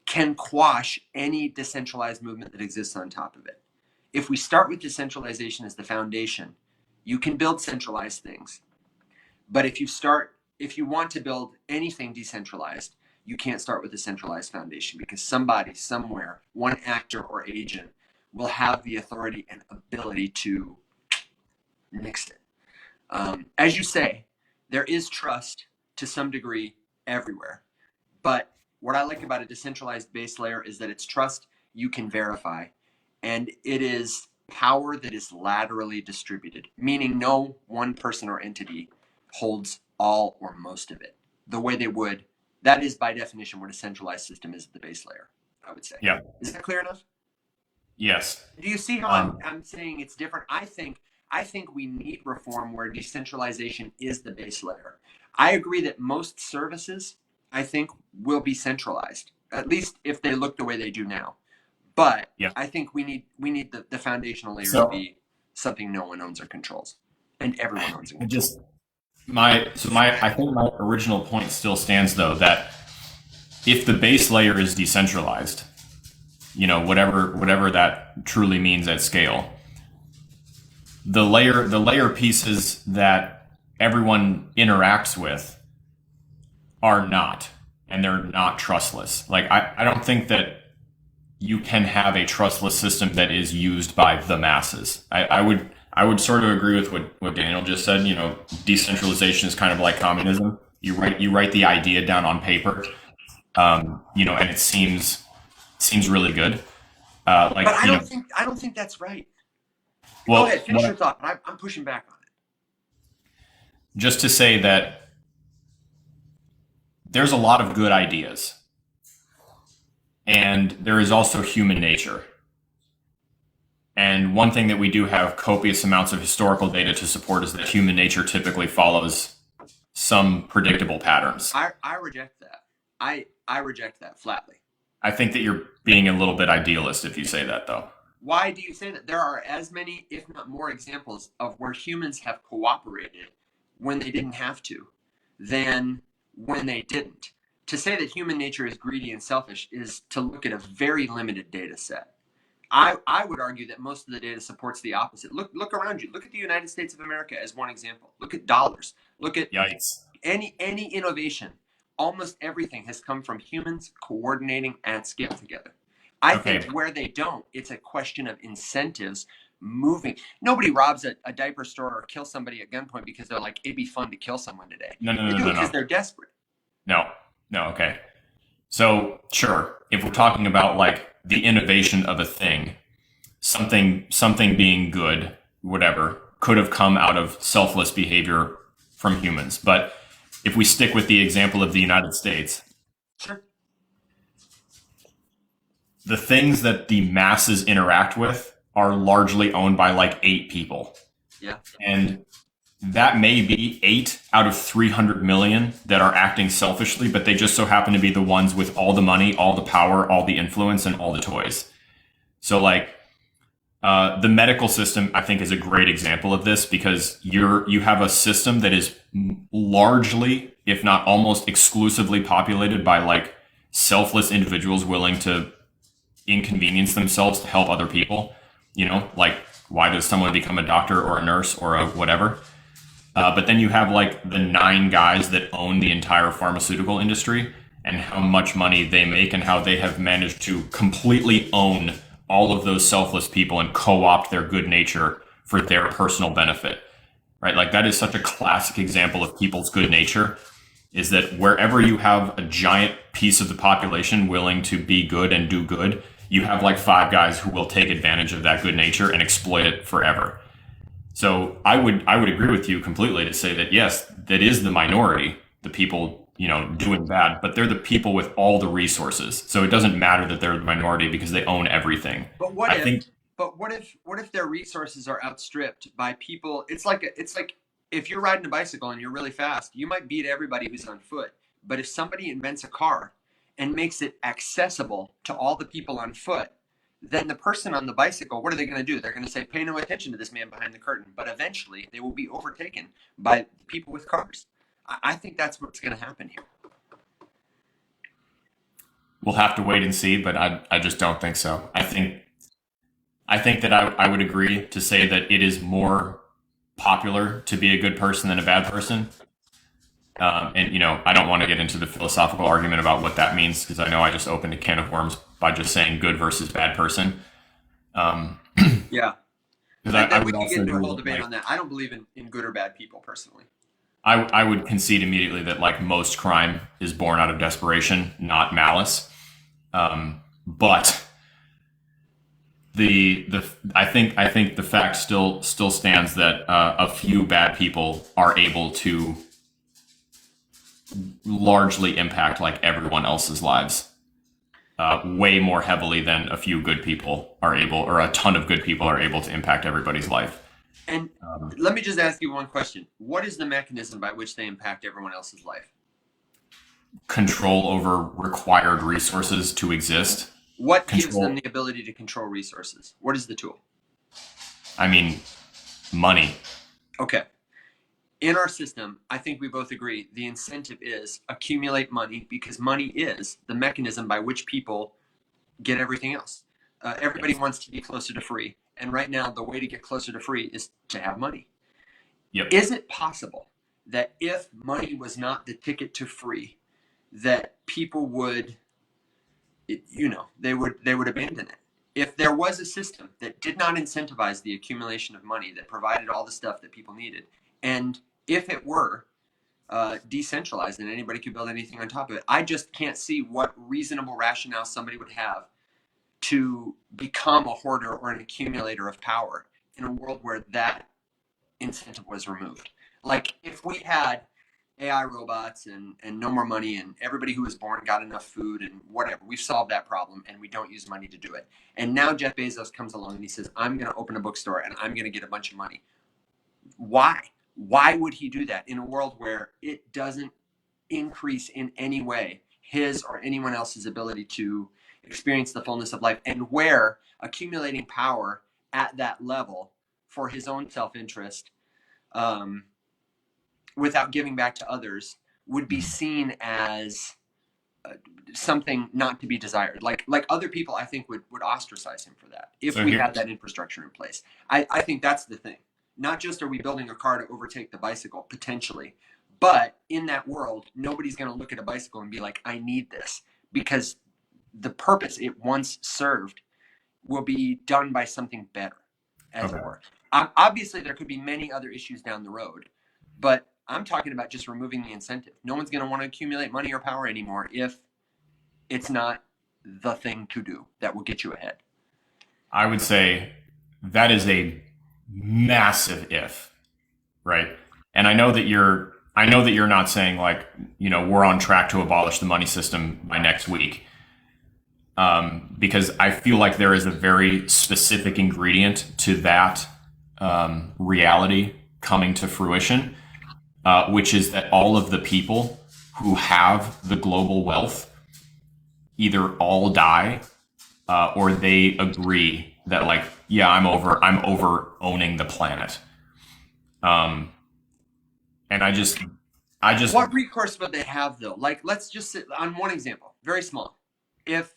S1: can quash any decentralized movement that exists on top of it. If we start with decentralization as the foundation, you can build centralized things. But if you want to build anything decentralized, you can't start with a centralized foundation because somebody, somewhere, one actor or agent will have the authority and ability to nix it. As you say, there is trust to some degree everywhere. But what I like about a decentralized base layer is that it's trust you can verify, and it is power that is laterally distributed, meaning no one person or entity holds all or most of it the way they would. That is by definition what a centralized system is at the base layer, I would say.
S2: Yeah.
S1: Is that clear enough?
S2: Yes.
S1: Do you see how I'm saying it's different? I think we need reform where decentralization is the base layer. I agree that most services, I think, will be centralized, at least if they look the way they do now. But
S2: Yeah.
S1: I think we need the foundational layer
S2: So-
S1: to be something no one owns or controls, and everyone owns and
S2: I
S1: controls.
S2: I think my original point still stands though, that if the base layer is decentralized, whatever that truly means at scale, the layer pieces that everyone interacts with are not, and they're not trustless. Like I don't think that you can have a trustless system that is used by the masses. I would sort of agree with what Daniel just said. Decentralization is kind of like communism. You write the idea down on paper, and it seems really good.
S1: But I don't think that's right.
S2: Well,
S1: go ahead, finish your thought. But I'm pushing back on it.
S2: Just to say that there's a lot of good ideas, and there is also human nature. And one thing that we do have copious amounts of historical data to support is that human nature typically follows some predictable patterns.
S1: I reject that. I reject that flatly.
S2: I think that you're being a little bit idealist if you say that, though.
S1: Why do you say that? There are as many, if not more, examples of where humans have cooperated when they didn't have to than when they didn't. To say that human nature is greedy and selfish is to look at a very limited data set. I would argue that most of the data supports the opposite. Look around you. Look at the United States of America as one example. Look at dollars. Look at
S2: Yikes.
S1: any innovation. Almost everything has come from humans coordinating at scale together. I think where they don't, it's a question of incentives moving. Nobody robs a diaper store or kills somebody at gunpoint because they're like, it'd be fun to kill someone today.
S2: No.
S1: They do it because they're desperate.
S2: No, okay. So, sure, if we're talking about like the innovation of a thing, something being good, whatever, could have come out of selfless behavior from humans. But if we stick with the example of the United States,
S1: sure,
S2: the things that the masses interact with are largely owned by like 8 people.
S1: Yeah.
S2: And that may be 8 out of 300 million that are acting selfishly, but they just so happen to be the ones with all the money, all the power, all the influence, and all the toys. So like the medical system, I think, is a great example of this because you have a system that is largely, if not almost exclusively populated by like selfless individuals willing to inconvenience themselves to help other people. Like why does someone become a doctor or a nurse or a whatever? But then you have like the 9 guys that own the entire pharmaceutical industry and how much money they make and how they have managed to completely own all of those selfless people and co-opt their good nature for their personal benefit, right? Like that is such a classic example of people's good nature, is that wherever you have a giant piece of the population willing to be good and do good, you have like 5 guys who will take advantage of that good nature and exploit it forever. So I would agree with you completely to say that, yes, that is the minority, the people, doing bad, but they're the people with all the resources. So it doesn't matter that they're the minority because they own everything.
S1: But what if their resources are outstripped by people? It's like if you're riding a bicycle and you're really fast, you might beat everybody who's on foot. But if somebody invents a car and makes it accessible to all the people on foot, then the person on the bicycle, what are they going to do? They're going to say, pay no attention to this man behind the curtain. But eventually they will be overtaken by people with cars. I think that's what's going to happen here.
S2: We'll have to wait and see, but I just don't think so. I think that I would agree to say that it is more popular to be a good person than a bad person. And I don't want to get into the philosophical argument about what that means, because I know I just opened a can of worms by just saying good versus bad person.
S1: Yeah.
S2: Because
S1: And
S2: I
S1: then we
S2: would
S1: can
S2: also
S1: get into a
S2: agree
S1: whole
S2: that,
S1: debate on that. I don't believe in good or bad people personally.
S2: I would concede immediately that most crime is born out of desperation, not malice. But I think the fact still stands that a few bad people are able to largely impact everyone else's lives way more heavily than a few good people are able, or a ton of good people are able to impact everybody's life.
S1: And let me just ask you one question. What is the mechanism by which they impact everyone else's life?
S2: Control over required resources to exist.
S1: What gives them the ability to control resources? What is the tool?
S2: I mean, money.
S1: Okay. In our system, I think we both agree the incentive is accumulate money, because money is the mechanism by which people get everything else. Everybody wants to be closer to free. And right now, the way to get closer to free is to have money.
S2: Yep.
S1: Is it possible that if money was not the ticket to free, that people would, they would abandon it? If there was a system that did not incentivize the accumulation of money, that provided all the stuff that people needed, and if it were decentralized and anybody could build anything on top of it, I just can't see what reasonable rationale somebody would have to become a hoarder or an accumulator of power in a world where that incentive was removed. Like if we had AI robots and no more money, and everybody who was born got enough food and whatever, we've solved that problem and we don't use money to do it. And now Jeff Bezos comes along and he says, I'm going to open a bookstore and I'm going to get a bunch of money. Why? Why would he do that in a world where it doesn't increase in any way his or anyone else's ability to experience the fullness of life, and where accumulating power at that level for his own self-interest without giving back to others would be seen as something not to be desired? Like other people, I think, would ostracize him for that if we had that infrastructure in place. I think that's the thing. Not just are we building a car to overtake the bicycle, potentially, but in that world, nobody's going to look at a bicycle and be like, I need this, because the purpose it once served will be done by something better, as it were. Obviously, there could be many other issues down the road, but I'm talking about just removing the incentive. No one's going to want to accumulate money or power anymore if it's not the thing to do that will get you ahead.
S2: I would say that is a massive if, right? And I know that you're not saying we're on track to abolish the money system by next week. Because I feel like there is a very specific ingredient to that reality coming to fruition, which is that all of the people who have the global wealth either all die or they agree that I'm over owning the planet. And I just
S1: what recourse would they have though? Let's just sit on one example, very small. If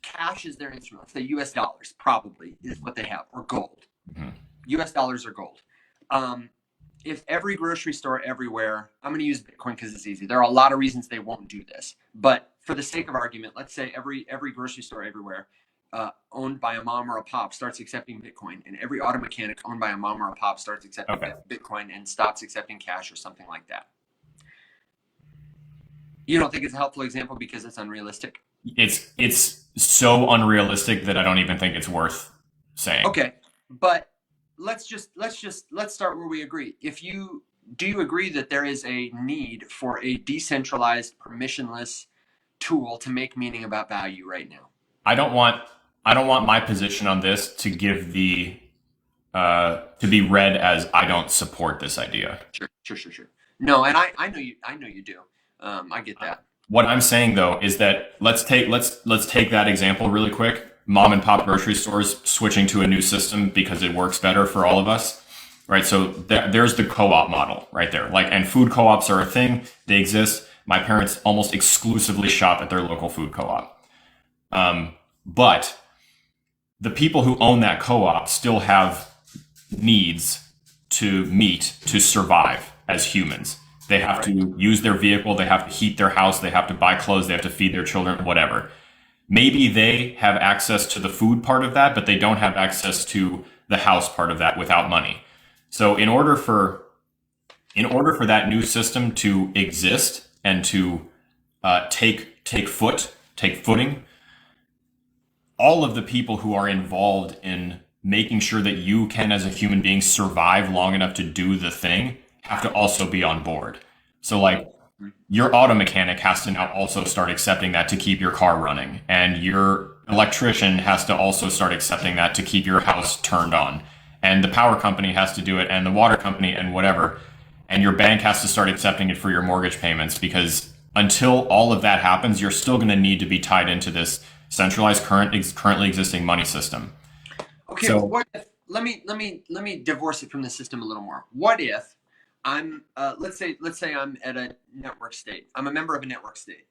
S1: cash is their instrument, let's say US dollars probably is what they have, or gold. Mm-hmm. US dollars or gold. If every grocery store everywhere, I'm going to use Bitcoin because it's easy. There are a lot of reasons they won't do this, but for the sake of argument, let's say every grocery store everywhere owned by a mom or a pop starts accepting Bitcoin, and every auto mechanic owned by a mom or a pop starts accepting Bitcoin and stops accepting cash or something like that. You don't think it's a helpful example because it's unrealistic?
S2: It's so unrealistic that I don't even think it's worth saying.
S1: Okay, but let's start where we agree. Do you agree that there is a need for a decentralized, permissionless tool to make meaning about value right now?
S2: I don't want my position on this to give to be read as I don't support this idea.
S1: Sure. No, and I know you do. I get that.
S2: What I'm saying though is that let's take that example really quick. Mom and pop grocery stores switching to a new system because it works better for all of us, right? So there's the co-op model right there. Like, and food co-ops are a thing. They exist. My parents almost exclusively shop at their local food co-op. But the people who own that co-op still have needs to meet to survive as humans. They have to use their vehicle, they have to heat their house, they have to buy clothes, they have to feed their children, whatever. Maybe they have access to the food part of that, but they don't have access to the house part of that without money. So in order for that new system to exist and to take footing, all of the people who are involved in making sure that you can, as a human being, survive long enough to do the thing have to also be on board. So like your auto mechanic has to now also start accepting that to keep your car running. And your electrician has to also start accepting that to keep your house turned on. And the power company has to do it, and the water company, and whatever. And your bank has to start accepting it for your mortgage payments, because until all of that happens, you're still going to need to be tied into this centralized currently existing money system.
S1: Okay, so, what if, let me divorce it from the system a little more. What if I'm let's say I'm at a network state. I'm a member of a network state,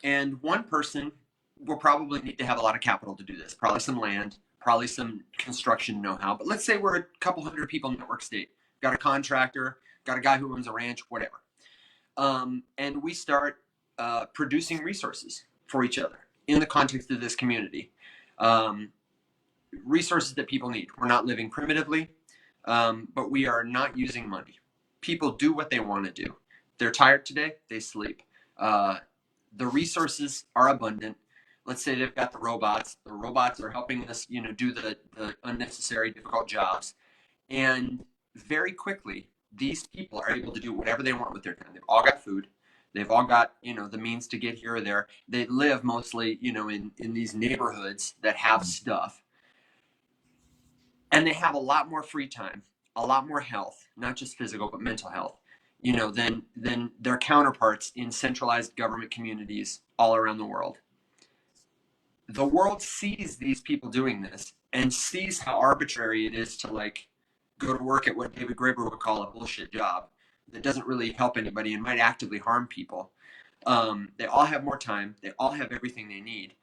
S1: and one person will probably need to have a lot of capital to do this. Probably some land, probably some construction know-how. But let's say we're a couple hundred people network state. Got a contractor, got a guy who owns a ranch, whatever, and we start producing resources for each other in the context of this community. Resources that people need. We're not living primitively, but we are not using money. People do what they want to do. They're tired today, they sleep. The resources are abundant. Let's say they've got the robots. The robots are helping us, do the unnecessary, difficult jobs. And very quickly, these people are able to do whatever they want with their time. They've all got food. They've all got, the means to get here or there. They live mostly, in these neighborhoods that have stuff. And they have a lot more free time, a lot more health, not just physical, but mental health, than their counterparts in centralized government communities all around the world. The world sees these people doing this and sees how arbitrary it is to go to work at what David Graeber would call a bullshit job that doesn't really help anybody and might actively harm people. They all have more time. They all have everything they need.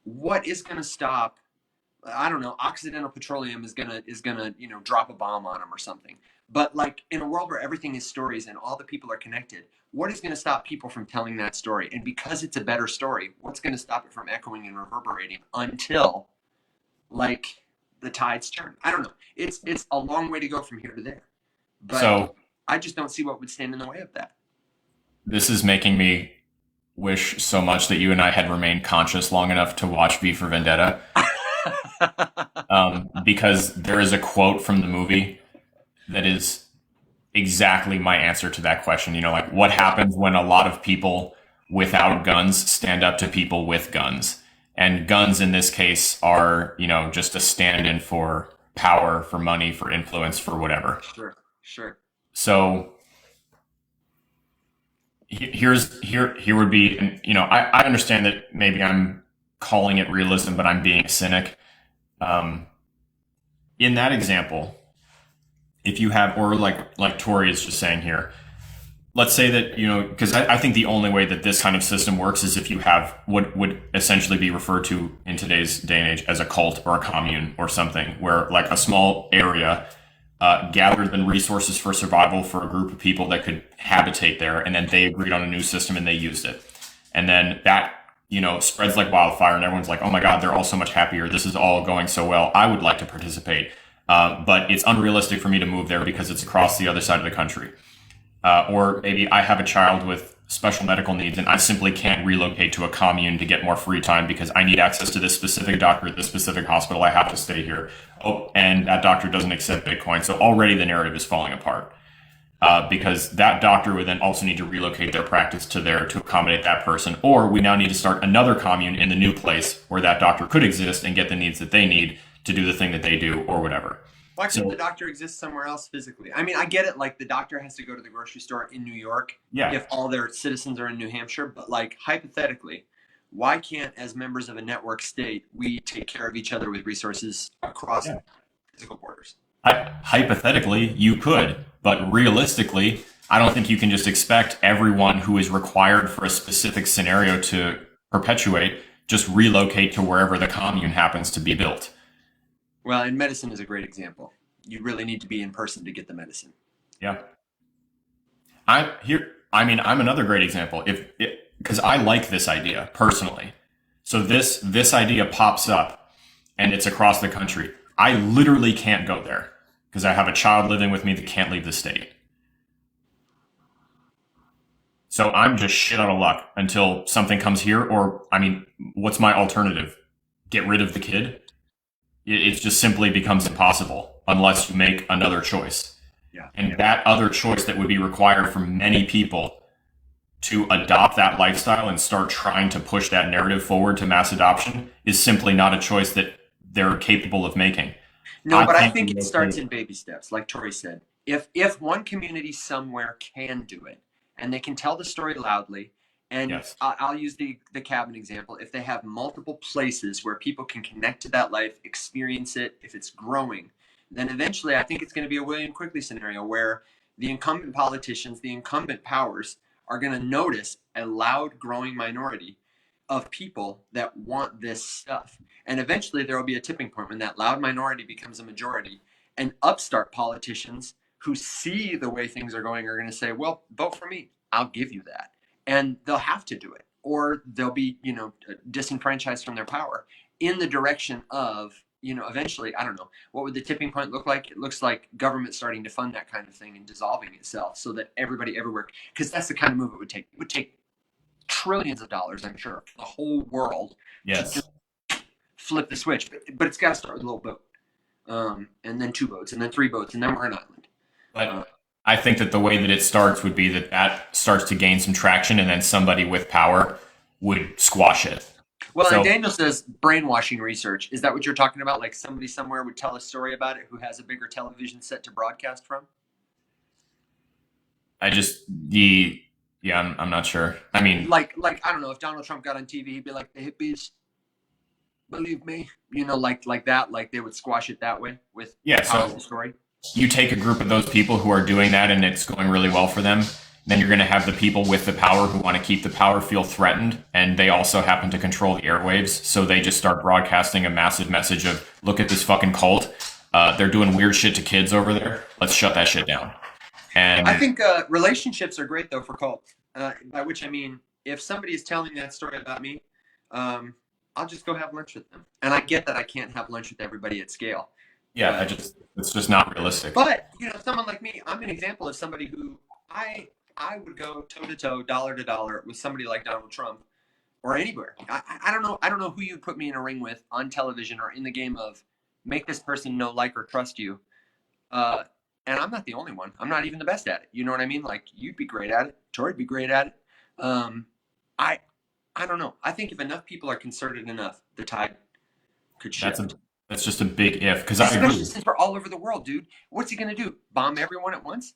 S1: What is going to stop? I don't know. Occidental Petroleum is gonna drop a bomb on them or something. But in a world where everything is stories and all the people are connected, what is going to stop people from telling that story? And because it's a better story, what's going to stop it from echoing and reverberating until the tides turn? I don't know. It's a long way to go from here to there. But so, I just don't see what would stand in the way of that.
S2: This is making me wish so much that you and I had remained conscious long enough to watch V for Vendetta. Because there is a quote from the movie that is exactly my answer to that question. What happens when a lot of people without guns stand up to people with guns? And guns in this case are, just a stand-in for power, for money, for influence, for whatever.
S1: Sure.
S2: So here would be, I understand that maybe I'm calling it realism, but I'm being a cynic. In that example, if you have, or like Tori is just saying here, let's say that, because I think the only way that this kind of system works is if you have what would essentially be referred to in today's day and age as a cult or a commune or something, where a small area gathered the resources for survival for a group of people that could habitate there, and then they agreed on a new system and they used it. And then that spreads like wildfire, and everyone's like, oh my God, they're all so much happier. This is all going so well. I would like to participate. But it's unrealistic for me to move there because it's across the other side of the country. Or maybe I have a child with special medical needs and I simply can't relocate to a commune to get more free time because I need access to this specific doctor at this specific hospital. I have to stay here. Oh, and that doctor doesn't accept Bitcoin. So already the narrative is falling apart. Because that doctor would then also need to relocate their practice to there to accommodate that person. Or we now need to start another commune in the new place where that doctor could exist and get the needs that they need to do the thing that they do or whatever.
S1: Why couldn't the doctor exist somewhere else physically? I mean, I get it. Like the doctor has to go to the grocery store in New York if all their citizens are in New Hampshire. But like hypothetically, why can't, as members of a network state, we take care of each other with resources across physical borders?
S2: Hypothetically, you could, but realistically, I don't think you can just expect everyone who is required for a specific scenario to perpetuate just relocate to wherever the commune happens to be built.
S1: Well, and medicine is a great example. You really need to be in person to get the medicine.
S2: Yeah. I'm another great example. Because I like this idea personally. So this idea pops up and it's across the country. I literally can't go there because I have a child living with me that can't leave the state. So I'm just shit out of luck until something comes here. Or, I mean, what's my alternative? Get rid of the kid? It just simply becomes impossible unless you make another choice.
S1: Yeah.
S2: And that other choice that would be required for many people to adopt that lifestyle and start trying to push that narrative forward to mass adoption is simply not a choice that they're capable of making.
S1: No, but I think it starts in baby steps, like Tori said. If one community somewhere can do it, and they can tell the story loudly, and I'll use the cabin example. If they have multiple places where people can connect to that life, experience it, if it's growing, then eventually I think it's going to be a William Quigley scenario where the incumbent politicians, the incumbent powers are going to notice a loud growing minority of people that want this stuff. And eventually there will be a tipping point when that loud minority becomes a majority, and upstart politicians who see the way things are going are going to say, well, vote for me. I'll give you that. And they'll have to do it, or they'll be, disenfranchised from their power in the direction of, eventually, I don't know, what would the tipping point look like? It looks like government starting to fund that kind of thing and dissolving itself so that everybody everywhere, because that's the kind of move it would take. It would take trillions of dollars, I'm sure, for the whole world to just flip the switch. But it's got to start with a little boat, and then 2 boats, and then 3 boats, and then we're an island.
S2: But I think that the way that it starts would be that starts to gain some traction, and then somebody with power would squash it.
S1: Well, and Daniel says brainwashing research. Is that what you're talking about? Like somebody somewhere would tell a story about it who has a bigger television set to broadcast from?
S2: I'm not sure. I mean,
S1: like I don't know, if Donald Trump got on TV, he'd be like, the hippies, believe me, like that, like they would squash it that way with a powerful story.
S2: You take a group of those people who are doing that and it's going really well for them. Then you're going to have the people with the power who want to keep the power feel threatened, and they also happen to control the airwaves. So they just start broadcasting a massive message of, look at this fucking cult. They're doing weird shit to kids over there. Let's shut that shit down. And
S1: I think relationships are great, though, for cults. By which I mean, if somebody is telling that story about me, I'll just go have lunch with them. And I get that I can't have lunch with everybody at scale.
S2: Yeah, it's just not realistic.
S1: But, someone like me, I'm an example of somebody who I would go toe-to-toe, dollar to dollar with somebody like Donald Trump or anywhere. I don't know who you put me in a ring with on television or in the game of make this person know, like, or trust you. And I'm not the only one. I'm not even the best at it. You know what I mean? Like, you'd be great at it. Tori'd be great at it. I don't know. I think if enough people are concerted enough, the tide could shift.
S2: That's just a big if, because
S1: especially since we're all over the world, dude. What's he gonna do? Bomb everyone at once?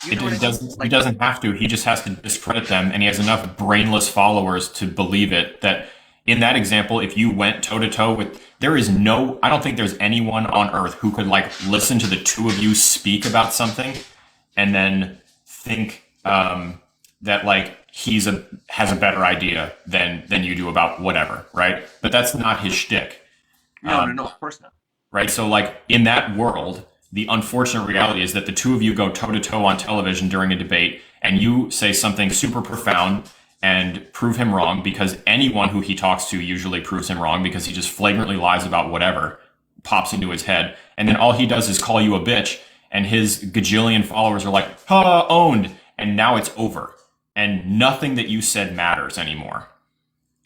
S2: He doesn't have to. He just has to discredit them, and he has enough brainless followers to believe it. That in that example, if you went toe to toe with, I don't think there's anyone on earth who could listen to the two of you speak about something, and then think that has a better idea than you do about whatever, right? But that's not his shtick.
S1: No, of course not.
S2: Right. So in that world, the unfortunate reality is that the two of you go toe to toe on television during a debate, and you say something super profound and prove him wrong, because anyone who he talks to usually proves him wrong because he just flagrantly lies about whatever pops into his head. And then all he does is call you a bitch, and his gajillion followers are like, ha, owned. And now it's over. And nothing that you said matters anymore.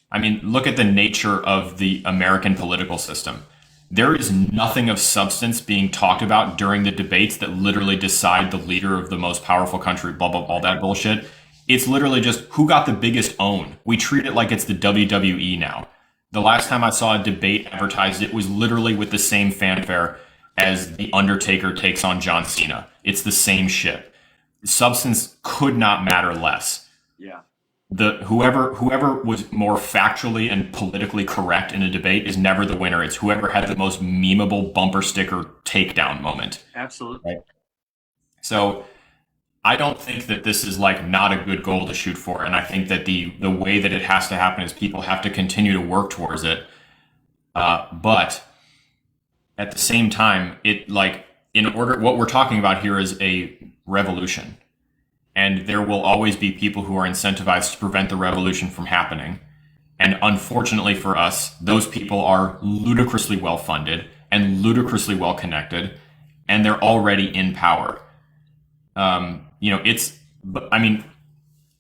S2: I mean, look at the nature of the American political system. There is nothing of substance being talked about during the debates that literally decide the leader of the most powerful country, blah, blah, all that bullshit. It's literally just who got the biggest own. We treat it like it's the WWE now. The last time I saw a debate advertised, it was literally with the same fanfare. as The Undertaker takes on John Cena. It's the same shit. Substance could not matter less.
S1: Yeah.
S2: Whoever was more factually and politically correct in a debate is never the winner. It's whoever had the most memeable bumper sticker takedown moment.
S1: Absolutely.
S2: Right? So I don't think that this is like not a good goal to shoot for. And I think that the way that it has to happen is people have to continue to work towards it. But at the same time, what we're talking about here is a revolution. And there will always be people who are incentivized to prevent the revolution from happening. And unfortunately for us, those people are ludicrously well funded and ludicrously well connected, and they're already in power. And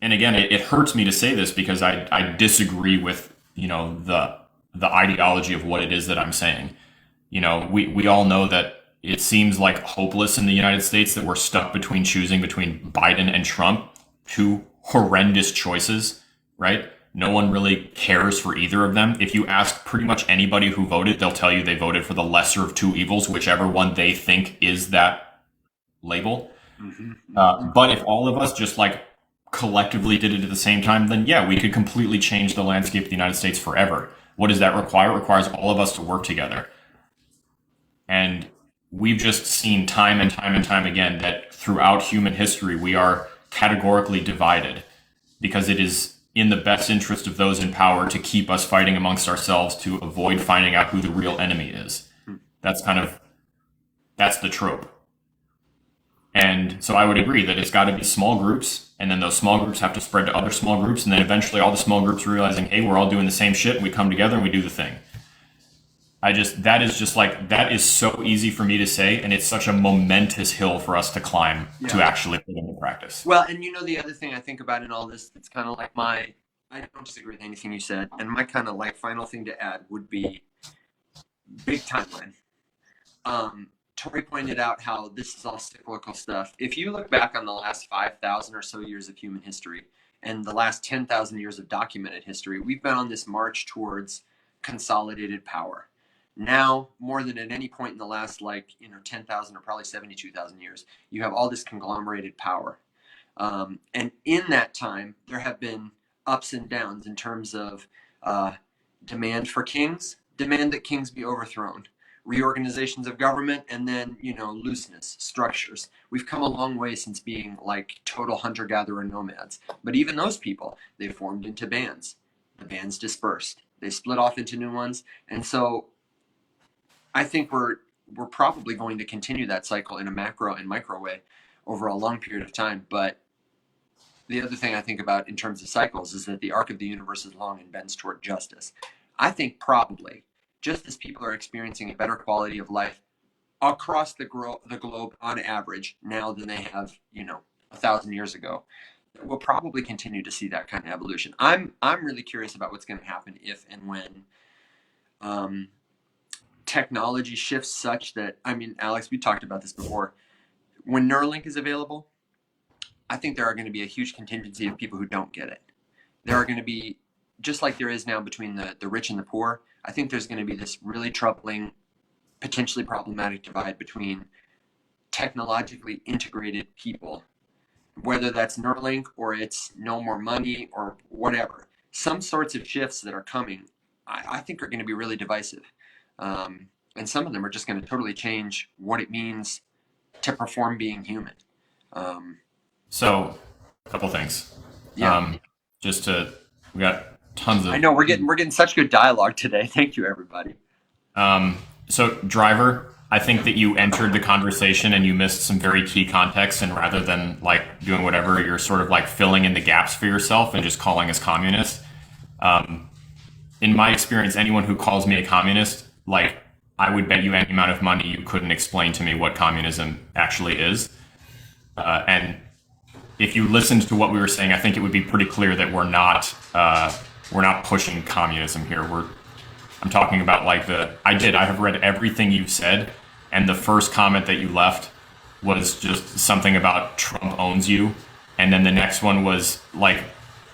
S2: again, it hurts me to say this because I disagree with, the ideology of what it is that I'm saying. We all know that it seems like hopeless in the United States that we're stuck choosing between Biden and Trump, two horrendous choices, right? No one really cares for either of them. If you ask pretty much anybody who voted, they'll tell you they voted for the lesser of two evils, whichever one they think is that label. Mm-hmm. But if all of us just collectively did it at the same time, then yeah, we could completely change the landscape of the United States forever. What does that require? It requires all of us to work together. And we've just seen time and time and time again that throughout human history, we are categorically divided because it is in the best interest of those in power to keep us fighting amongst ourselves to avoid finding out who the real enemy is. That's the trope. And so I would agree that it's got to be small groups, and then those small groups have to spread to other small groups, and then eventually all the small groups realizing, hey, we're all doing the same shit, and we come together and we do the thing. That is so easy for me to say, and it's such a momentous hill for us to climb to actually put into practice.
S1: Well, and the other thing I think about in all this, it's kind of like I don't disagree with anything you said, and my kind of final thing to add would be big timeline. Tori pointed out how this is all cyclical stuff. If you look back on the last 5,000 or so years of human history and the last 10,000 years of documented history, we've been on this march towards consolidated power. Now, more than at any point in the last 10,000 or probably 72,000 years, you have all this conglomerated power. And in that time, there have been ups and downs in terms of demand for kings, demand that kings be overthrown, reorganizations of government, and then, looseness, structures. We've come a long way since being total hunter-gatherer nomads. But even those people, they formed into bands. The bands dispersed. They split off into new ones. And so I think we're probably going to continue that cycle in a macro and micro way over a long period of time. But the other thing I think about in terms of cycles is that the arc of the universe is long and bends toward justice. I think probably just as people are experiencing a better quality of life across the globe on average now than they have, 1,000 years ago, we'll probably continue to see that kind of evolution. I'm really curious about what's going to happen if and when technology shifts such that, Alex, we talked about this before. When Neuralink is available, I think there are going to be a huge contingency of people who don't get it. There are going to be, just like there is now between the rich and the poor, I think there's going to be this really troubling, potentially problematic divide between technologically integrated people, whether that's Neuralink or it's no more money or whatever. Some sorts of shifts that are coming, I think are going to be really divisive. And some of them are just going to totally change what it means to perform being human.
S2: So, a couple things. Yeah. We got tons of.
S1: I know we're getting such good dialogue today. Thank you, everybody.
S2: So, driver, I think that you entered the conversation and you missed some very key context. And rather than doing whatever, you're sort of filling in the gaps for yourself and just calling us communist. In my experience, anyone who calls me a communist, I would bet you any amount of money you couldn't explain to me what communism actually is. And if you listened to what we were saying, I think it would be pretty clear that we're not pushing communism here. I'm talking about I have read everything you've said, and the first comment that you left was just something about Trump owns you, and then the next one was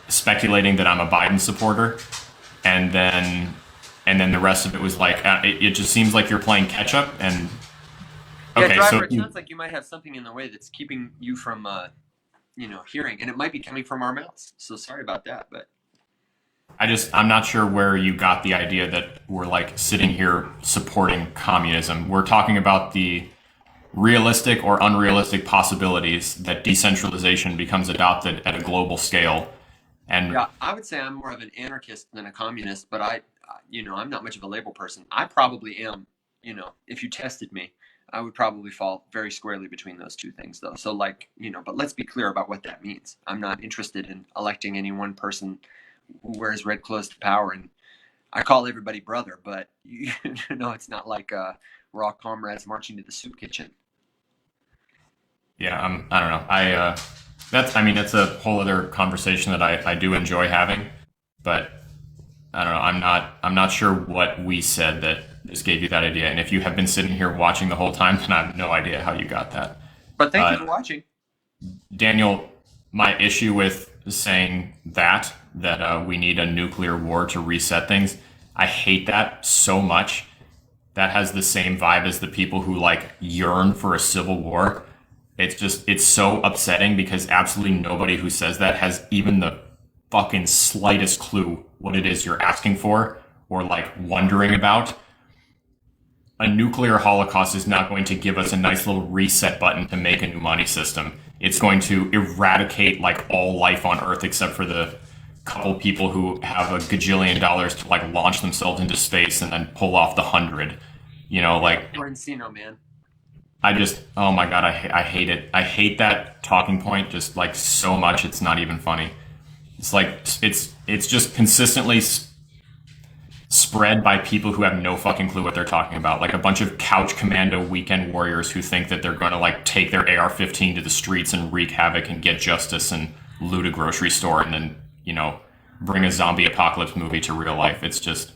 S2: speculating that I'm a Biden supporter, and then the rest of it was it just seems like you're playing catch up, and
S1: Yeah,
S2: Okay, so
S1: driver, it sounds like you might have something in the way that's keeping you from, hearing, and it might be coming from our mouths. So sorry about that, but
S2: I'm not sure where you got the idea that we're like sitting here supporting communism. We're talking about the realistic or unrealistic possibilities that decentralization becomes adopted at a global scale. And
S1: yeah, I would say I'm more of an anarchist than a communist, but I'm not much of a label person. I probably am, if you tested me, I would probably fall very squarely between those two things, though. So, like, but let's be clear about what that means. I'm not interested in electing any one person who wears red clothes to power, and I call everybody brother, but it's not like we're all comrades marching to the soup kitchen.
S2: yeah, I don't know. That's a whole other conversation that I do enjoy having, but I don't know. I'm not sure what we said that just gave you that idea. And if you have been sitting here watching the whole time, then I have no idea how you got that.
S1: But thank you
S2: Uh,
S1: for watching.
S2: Daniel, my issue with saying that we need a nuclear war to reset things, I hate that so much. That has the same vibe as the people who like yearn for a civil war. It's so upsetting because absolutely nobody who says that has even the fucking slightest clue what it is you're asking for or like wondering about. A nuclear holocaust is not going to give us a nice little reset button to make a new money system. It's going to eradicate like all life on Earth except for the couple people who have a gajillion dollars to like launch themselves into space and then pull off the 100. Like
S1: We're Encino, man.
S2: oh my God, I hate it. I hate that talking point just like so much. It's not even funny. It's like, it's just consistently spread by people who have no fucking clue what they're talking about. Like a bunch of couch commando weekend warriors who think that they're going to like take their AR-15 to the streets and wreak havoc and get justice and loot a grocery store and then, bring a zombie apocalypse movie to real life. It's just,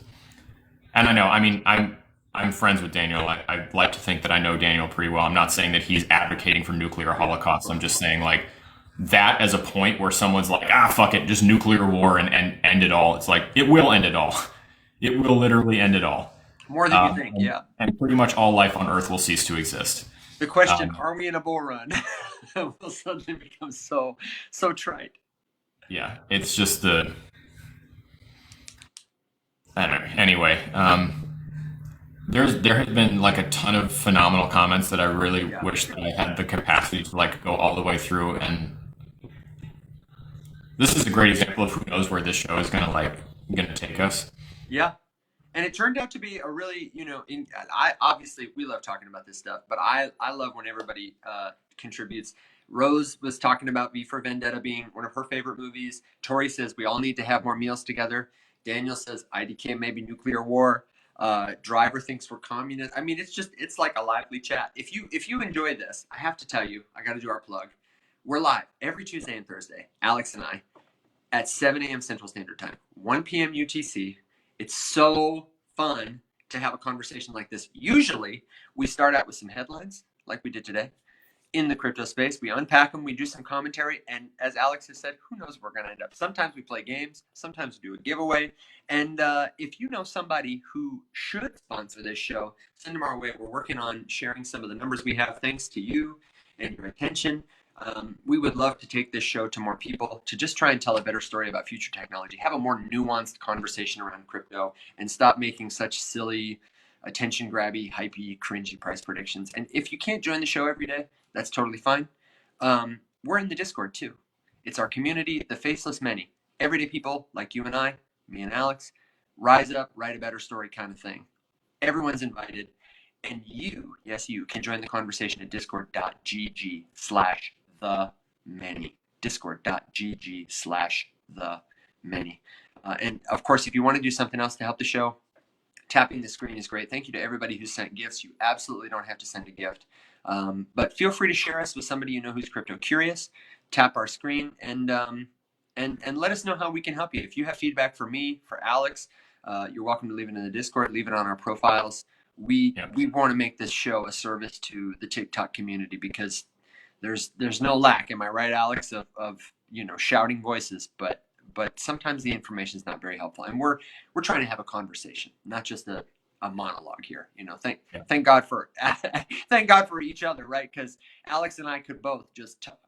S2: and I know, I mean, I'm friends with Daniel. I like to think that I know Daniel pretty well. I'm not saying that he's advocating for nuclear holocaust. I'm just saying like that as a point where someone's like, fuck it, just nuclear war and end it all. It's like, it will end it all. It will literally end it all.
S1: More than you think, yeah.
S2: And pretty much all life on Earth will cease to exist.
S1: The question, are we in a bull run? will suddenly become so trite.
S2: Yeah, it's just I don't know. Anyway, there has been like a ton of phenomenal comments that I really wish that I had the capacity to like go all the way through. And this is a great example of who knows where this show is gonna take us.
S1: Yeah. And it turned out to be a really, I obviously we love talking about this stuff, but I love when everybody contributes. Rose was talking about V for Vendetta being one of her favorite movies. Tori says we all need to have more meals together. Daniel says IDK maybe nuclear war. Driver thinks we're communist. I mean, it's like a lively chat. If you enjoy this, I have to tell you, I got to do our plug. We're live every Tuesday and Thursday, Alex and I, at 7 a.m. Central Standard Time, 1 p.m. UTC. It's so fun to have a conversation like this. Usually, we start out with some headlines, like we did today, in the crypto space. We unpack them, we do some commentary, and as Alex has said, who knows where we're going to end up. Sometimes we play games, sometimes we do a giveaway, and if you know somebody who should sponsor this show, send them our way. We're working on sharing some of the numbers we have thanks to you and your attention. We would love to take this show to more people to just try and tell a better story about future technology, have a more nuanced conversation around crypto, and stop making such silly, attention grabby, hypey, cringy price predictions. And if you can't join the show every day, that's totally fine. We're in the Discord too. It's our community, the Faceless Many. Everyday people like you and I, me and Alex, rise up, write a better story kind of thing. Everyone's invited. And you, yes, you can join the conversation at discord.gg/the-many. Discord.gg/the-many. And of course, if you want to do something else to help the show, tapping the screen is great. Thank you to everybody who sent gifts. You absolutely don't have to send a gift. But feel free to share us with somebody you know who's crypto curious. Tap our screen and let us know how we can help you. If you have feedback for me, for Alex, you're welcome to leave it in the Discord, leave it on our profiles. We want to make this show a service to the TikTok community because there's no lack. Am I right, Alex? Of shouting voices, but sometimes the information is not very helpful, and we're trying to have a conversation, not just a a monologue here.
S2: Yeah.
S1: Thank God for thank God for each other, right? Because Alex and I could both just talk.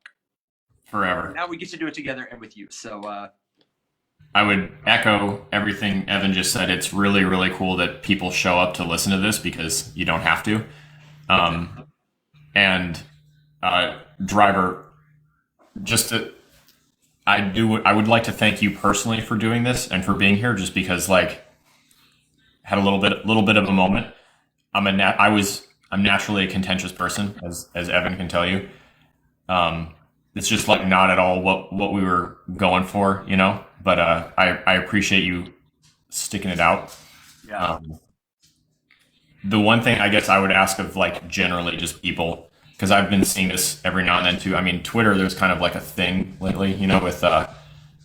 S2: Forever.
S1: Now we get to do it together and with you. So
S2: I would echo everything Evan just said. It's really, really cool that people show up to listen to this because you don't have to. And Driver, just to, I would like to thank you personally for doing this and for being here, just because like had a little bit of a moment. I'm naturally a contentious person, as Evan can tell you. It's just like not at all what we were going for, But I appreciate you sticking it out.
S1: yeah.
S2: The one thing I guess I would ask of like generally just people, because I've been seeing this every now and then too. I mean, Twitter, there's kind of like a thing lately, with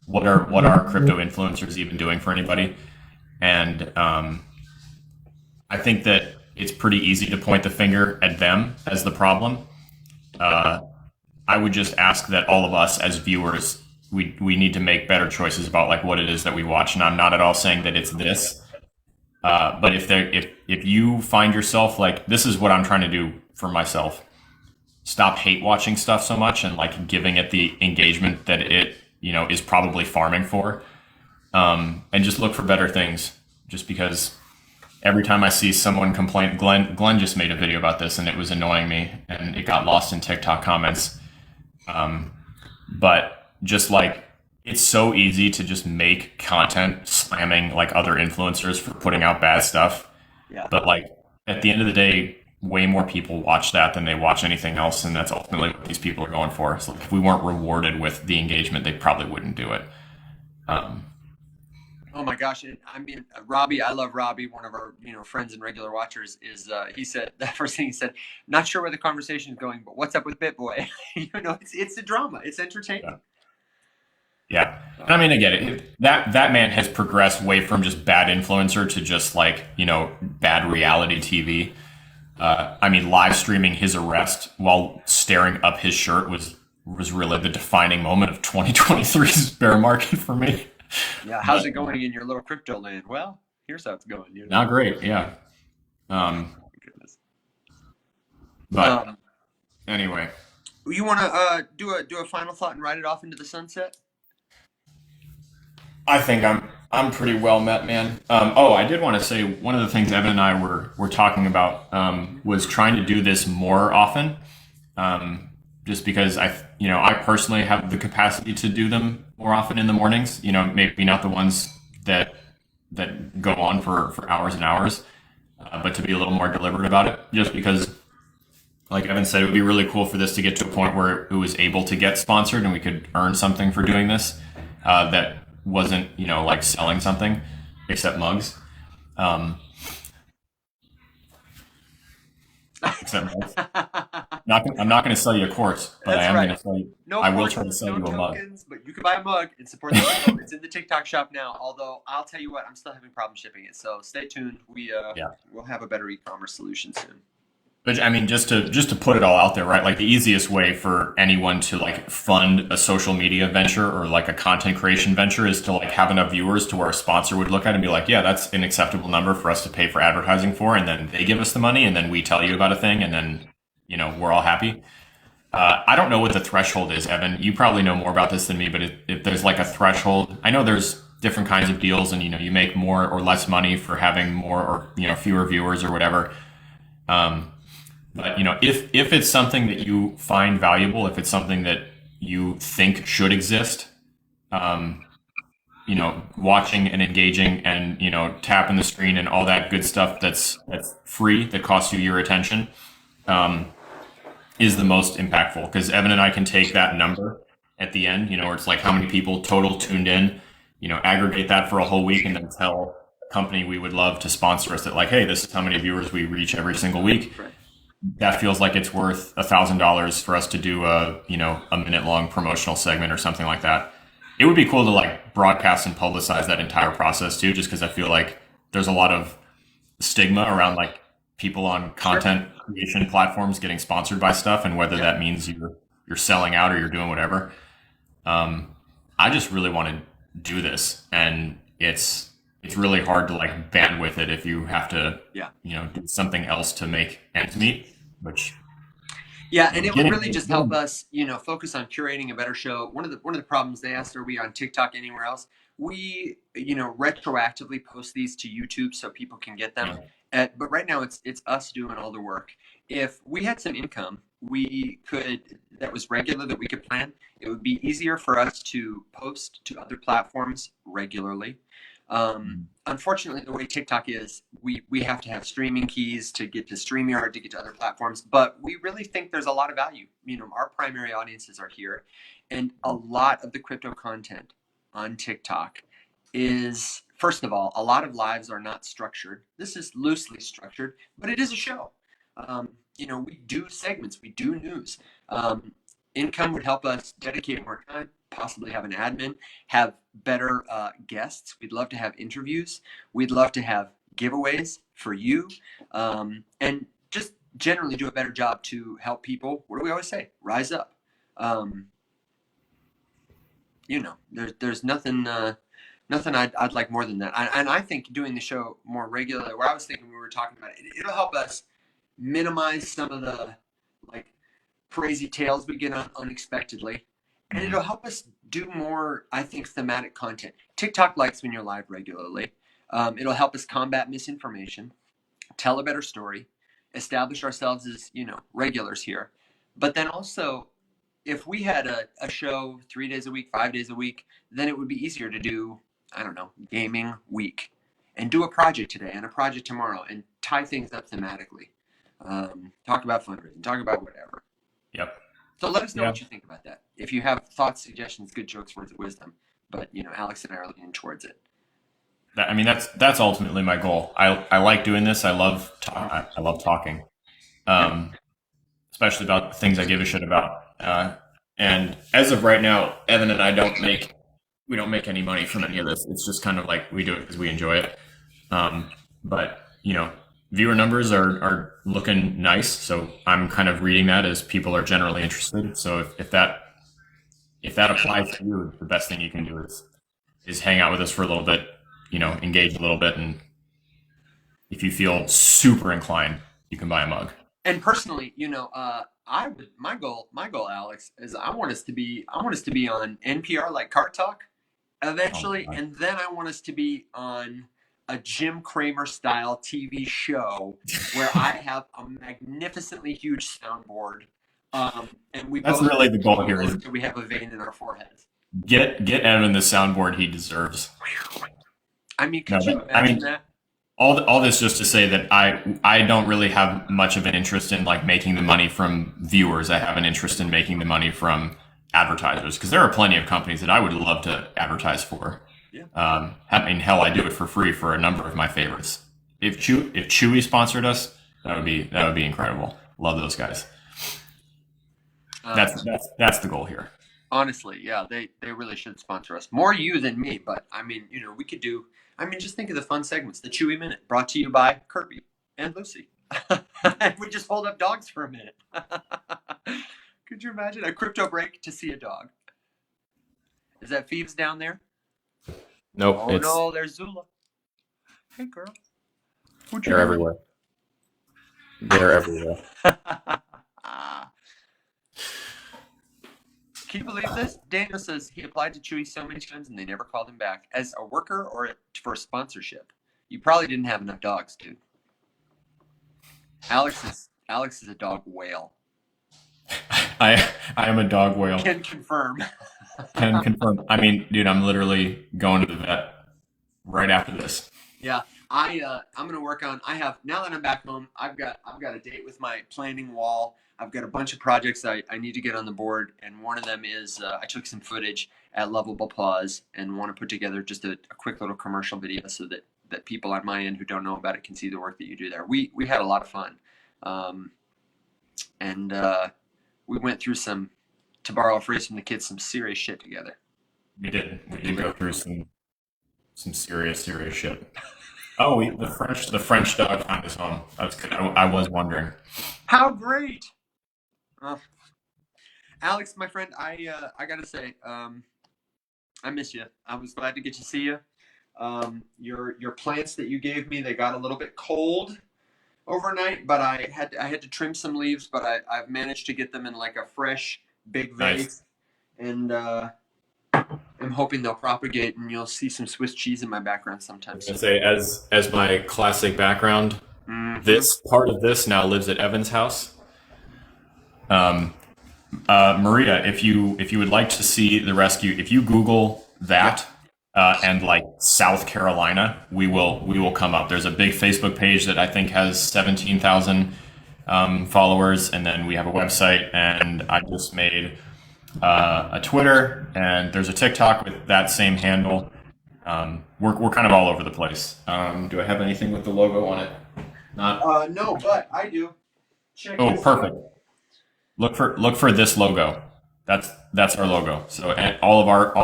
S2: what are crypto influencers even doing for anybody, and I think that it's pretty easy to point the finger at them as the problem. I would just ask that all of us as viewers, we need to make better choices about like what it is that we watch. And I'm not at all saying that it's this, but if you find yourself like, this is what I'm trying to do for myself, stop hate watching stuff so much and like giving it the engagement that it is probably farming for, and just look for better things. Just because every time I see someone complain, Glenn just made a video about this and it was annoying me and it got lost in TikTok comments. But just like, it's so easy to just make content slamming like other influencers for putting out bad stuff.
S1: Yeah.
S2: But like at the end of the day, way more people watch that than they watch anything else. And that's ultimately what these people are going for. So if we weren't rewarded with the engagement, they probably wouldn't do it.
S1: Oh my gosh! I mean, Robbie, I love Robbie. One of our friends and regular watchers is. He said the first thing he said, "Not sure where the conversation is going, but what's up with BitBoy?" It's a drama. It's entertaining.
S2: Yeah. And I mean, I get it. That man has progressed way from just bad influencer to just like bad reality TV. I mean, live streaming his arrest while staring up his shirt was really the defining moment of 2023's bear market for me.
S1: Yeah, how's it going in your little crypto land? Well, here's how it's going.
S2: Not great, yeah.
S1: Goodness.
S2: But anyway,
S1: You want to do a final thought and ride it off into the sunset?
S2: I think I'm pretty well met, man. I did want to say one of the things Evan and I were talking about was trying to do this more often. Just because I personally have the capacity to do them more often in the mornings, maybe not the ones that go on for hours and hours, but to be a little more deliberate about it, just because, like Evan said, it would be really cool for this to get to a point where it was able to get sponsored and we could earn something for doing this, that wasn't, like selling something except mugs. Except mugs. I'm not going to sell you a course, but I am going to sell you. I will try to sell you a mug.
S1: But you can buy a mug and support the show. It's in the TikTok shop now. Although I'll tell you what, I'm still having problems shipping it. So stay tuned. We'll have a better e-commerce solution soon.
S2: But I mean, just to put it all out there, right? Like the easiest way for anyone to like fund a social media venture or like a content creation venture is to like have enough viewers to where a sponsor would look at it and be like, yeah, that's an acceptable number for us to pay for advertising for. And then they give us the money and then we tell you about a thing and then, we're all happy. I don't know what the threshold is, Evan. You probably know more about this than me, but if there's like a threshold, I know there's different kinds of deals and, you make more or less money for having more or, fewer viewers or whatever. But, if it's something that you find valuable, if it's something that you think should exist, watching and engaging and, tapping the screen and all that good stuff that's free, that costs you your attention, is the most impactful. Because Evan and I can take that number at the end, where it's like how many people total tuned in, aggregate that for a whole week and then tell a company we would love to sponsor us that like, hey, this is how many viewers we reach every single week.
S1: Right.
S2: That feels like it's worth $1,000 for us to do a minute long promotional segment or something like that. It would be cool to like broadcast and publicize that entire process too, just because I feel like there's a lot of stigma around like people on content creation platforms getting sponsored by stuff and whether that means you're selling out or you're doing whatever. I just really want to do this, and it's it's really hard to like bandwidth it if you have to,
S1: Yeah.
S2: do something else to make ends meet, which,
S1: Yeah, and it would really just help
S2: getting,
S1: us, focus on curating a better show. One of the problems they asked, are we on TikTok anywhere else? We, retroactively post these to YouTube so people can get them.
S2: yeah,
S1: But right now it's us doing all the work. If we had some income, we could that was regular that we could plan. It would be easier for us to post to other platforms regularly. Unfortunately, the way TikTok is, we have to have streaming keys to get to StreamYard to get to other platforms. But we really think there's a lot of value. Our primary audiences are here, and a lot of the crypto content on TikTok is, first of all, a lot of lives are not structured. This is loosely structured, but it is a show. We do segments, we do news. Income would help us dedicate more time, possibly have an admin, have better guests. We'd love to have interviews. We'd love to have giveaways for you, and just generally do a better job to help people. What do we always say? Rise up. There's nothing I'd like more than that. And I think doing the show more regularly, where I was thinking we were talking about it, it'll help us minimize some of the like crazy tales we get on unexpectedly. And it'll help us do more, I think, thematic content. TikTok likes when you're live regularly. It'll help us combat misinformation, tell a better story, establish ourselves as, regulars here. But then also, if we had a show 3 days a week, 5 days a week, then it would be easier to do, I don't know, gaming week and do a project today and a project tomorrow and tie things up thematically. Talk about fundraising, talk about whatever.
S2: yep.
S1: So let us know
S2: Yeah.
S1: what you think about that. If you have thoughts, suggestions, good jokes, words of wisdom. But, Alex and I are leaning towards it.
S2: That's ultimately my goal. I like doing this. I love talking, especially about things I give a shit about. And as of right now, Evan and I we don't make any money from any of this. It's just kind of like we do it because we enjoy it. But viewer numbers are looking nice, so I'm kind of reading that as people are generally interested. So if that applies to you, the best thing you can do is hang out with us for a little bit, engage a little bit, and if you feel super inclined, you can buy a mug.
S1: And personally, my goal, Alex, is I want us to be on NPR like Cart Talk
S2: Oh
S1: eventually,
S2: my God.
S1: and then I want us to be on a Jim Cramer style TV show where I have a magnificently huge soundboard, and we
S2: That's
S1: both
S2: really the goal here is
S1: until we have a vein in our foreheads.
S2: get Evan the soundboard he deserves.
S1: I mean,
S2: No,
S1: could you imagine that?
S2: all this just to say that I don't really have much of an interest in like making the money from viewers. I have an interest in making the money from advertisers because there are plenty of companies that I would love to advertise for.
S1: Yeah.
S2: Hell, I do it for free for a number of my favorites. If Chewy sponsored us, that would be incredible. Love those guys. That's the goal here.
S1: Honestly, yeah, they really should sponsor us. More you than me, but I mean, we could do. I mean, just think of the fun segments. The Chewy Minute, brought to you by Kirby and Lucy. And we just hold up dogs for a minute. Could you imagine a crypto break to see a dog? Is that Phoebes down there?
S2: Nope,
S1: Oh no, there's Zula. Hey girl, what you
S2: they're
S1: doing?
S2: everywhere. They're everywhere.
S1: Can you believe this? Daniel says he applied to Chewy so many times and they never called him back. As a worker or for a sponsorship? You probably didn't have enough dogs, dude. Alex is a dog whale.
S2: I am a dog whale.
S1: Can confirm.
S2: Can confirm. I mean, dude, I'm literally going to the vet right after this.
S1: Yeah, I'm gonna work on. Now that I'm back home, I've got a date with my planning wall. I've got a bunch of projects I need to get on the board, and one of them is I took some footage at Lovable Applause and want to put together just a quick little commercial video so that people on my end who don't know about it can see the work that you do there. We had a lot of fun, and we went through to borrow a phrase from the kids, some serious shit together.
S2: We did go through some serious shit. Oh, the French dog found his home. I was wondering.
S1: How great! Alex, my friend, I gotta say, I miss you. I was glad to get to see you. Your plants that you gave me, they got a little bit cold overnight, but I had to trim some leaves, but I've managed to get them in like a fresh big
S2: Nice.
S1: vase, and I'm hoping they'll propagate, and you'll see some Swiss cheese in my background
S2: I
S1: sometime
S2: was gonna
S1: soon.
S2: say, as my classic background,
S1: Mm-hmm.
S2: this part of this now lives at Evan's house. Um, Maria, if you would like to see the rescue, if you Google
S1: Yeah.
S2: that and like South Carolina, we will come up. There's a big Facebook page that I think has 17,000 followers, and then we have a website, and I just made a Twitter, and there's a TikTok with that same handle. We're kind of all over the place. Do I have anything with the logo on it? Not.
S1: No, but I do. Check
S2: Oh,
S1: this out.
S2: perfect. Look for this logo. That's our logo. So all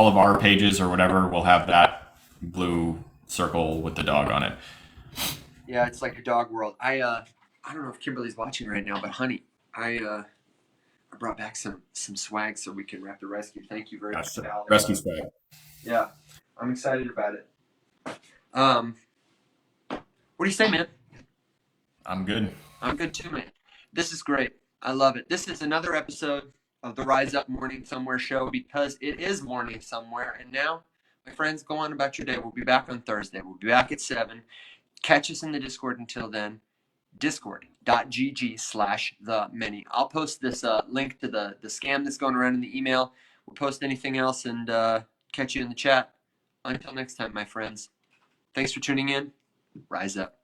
S2: of our pages or whatever will have that blue circle with the dog on it.
S1: Yeah, it's like a dog world. I don't know if Kimberly's watching right now, but honey, I brought back some swag so we can wrap the rescue. Thank you very much,
S2: That's the
S1: Alex.
S2: rescue swag.
S1: Yeah, I'm excited about it. Um, what do you say, man?
S2: I'm good.
S1: I'm good too, man. This is great. I love it. This is another episode of the Rise Up Morning Somewhere show because it is morning somewhere. And now, my friends, go on about your day. We'll be back on Thursday. We'll be back at 7. Catch us in the Discord until then. Discord.gg/the many. I'll post this link to the scam that's going around in the email. We'll post anything else and catch you in the chat. Until next time, my friends. Thanks for tuning in. Rise up.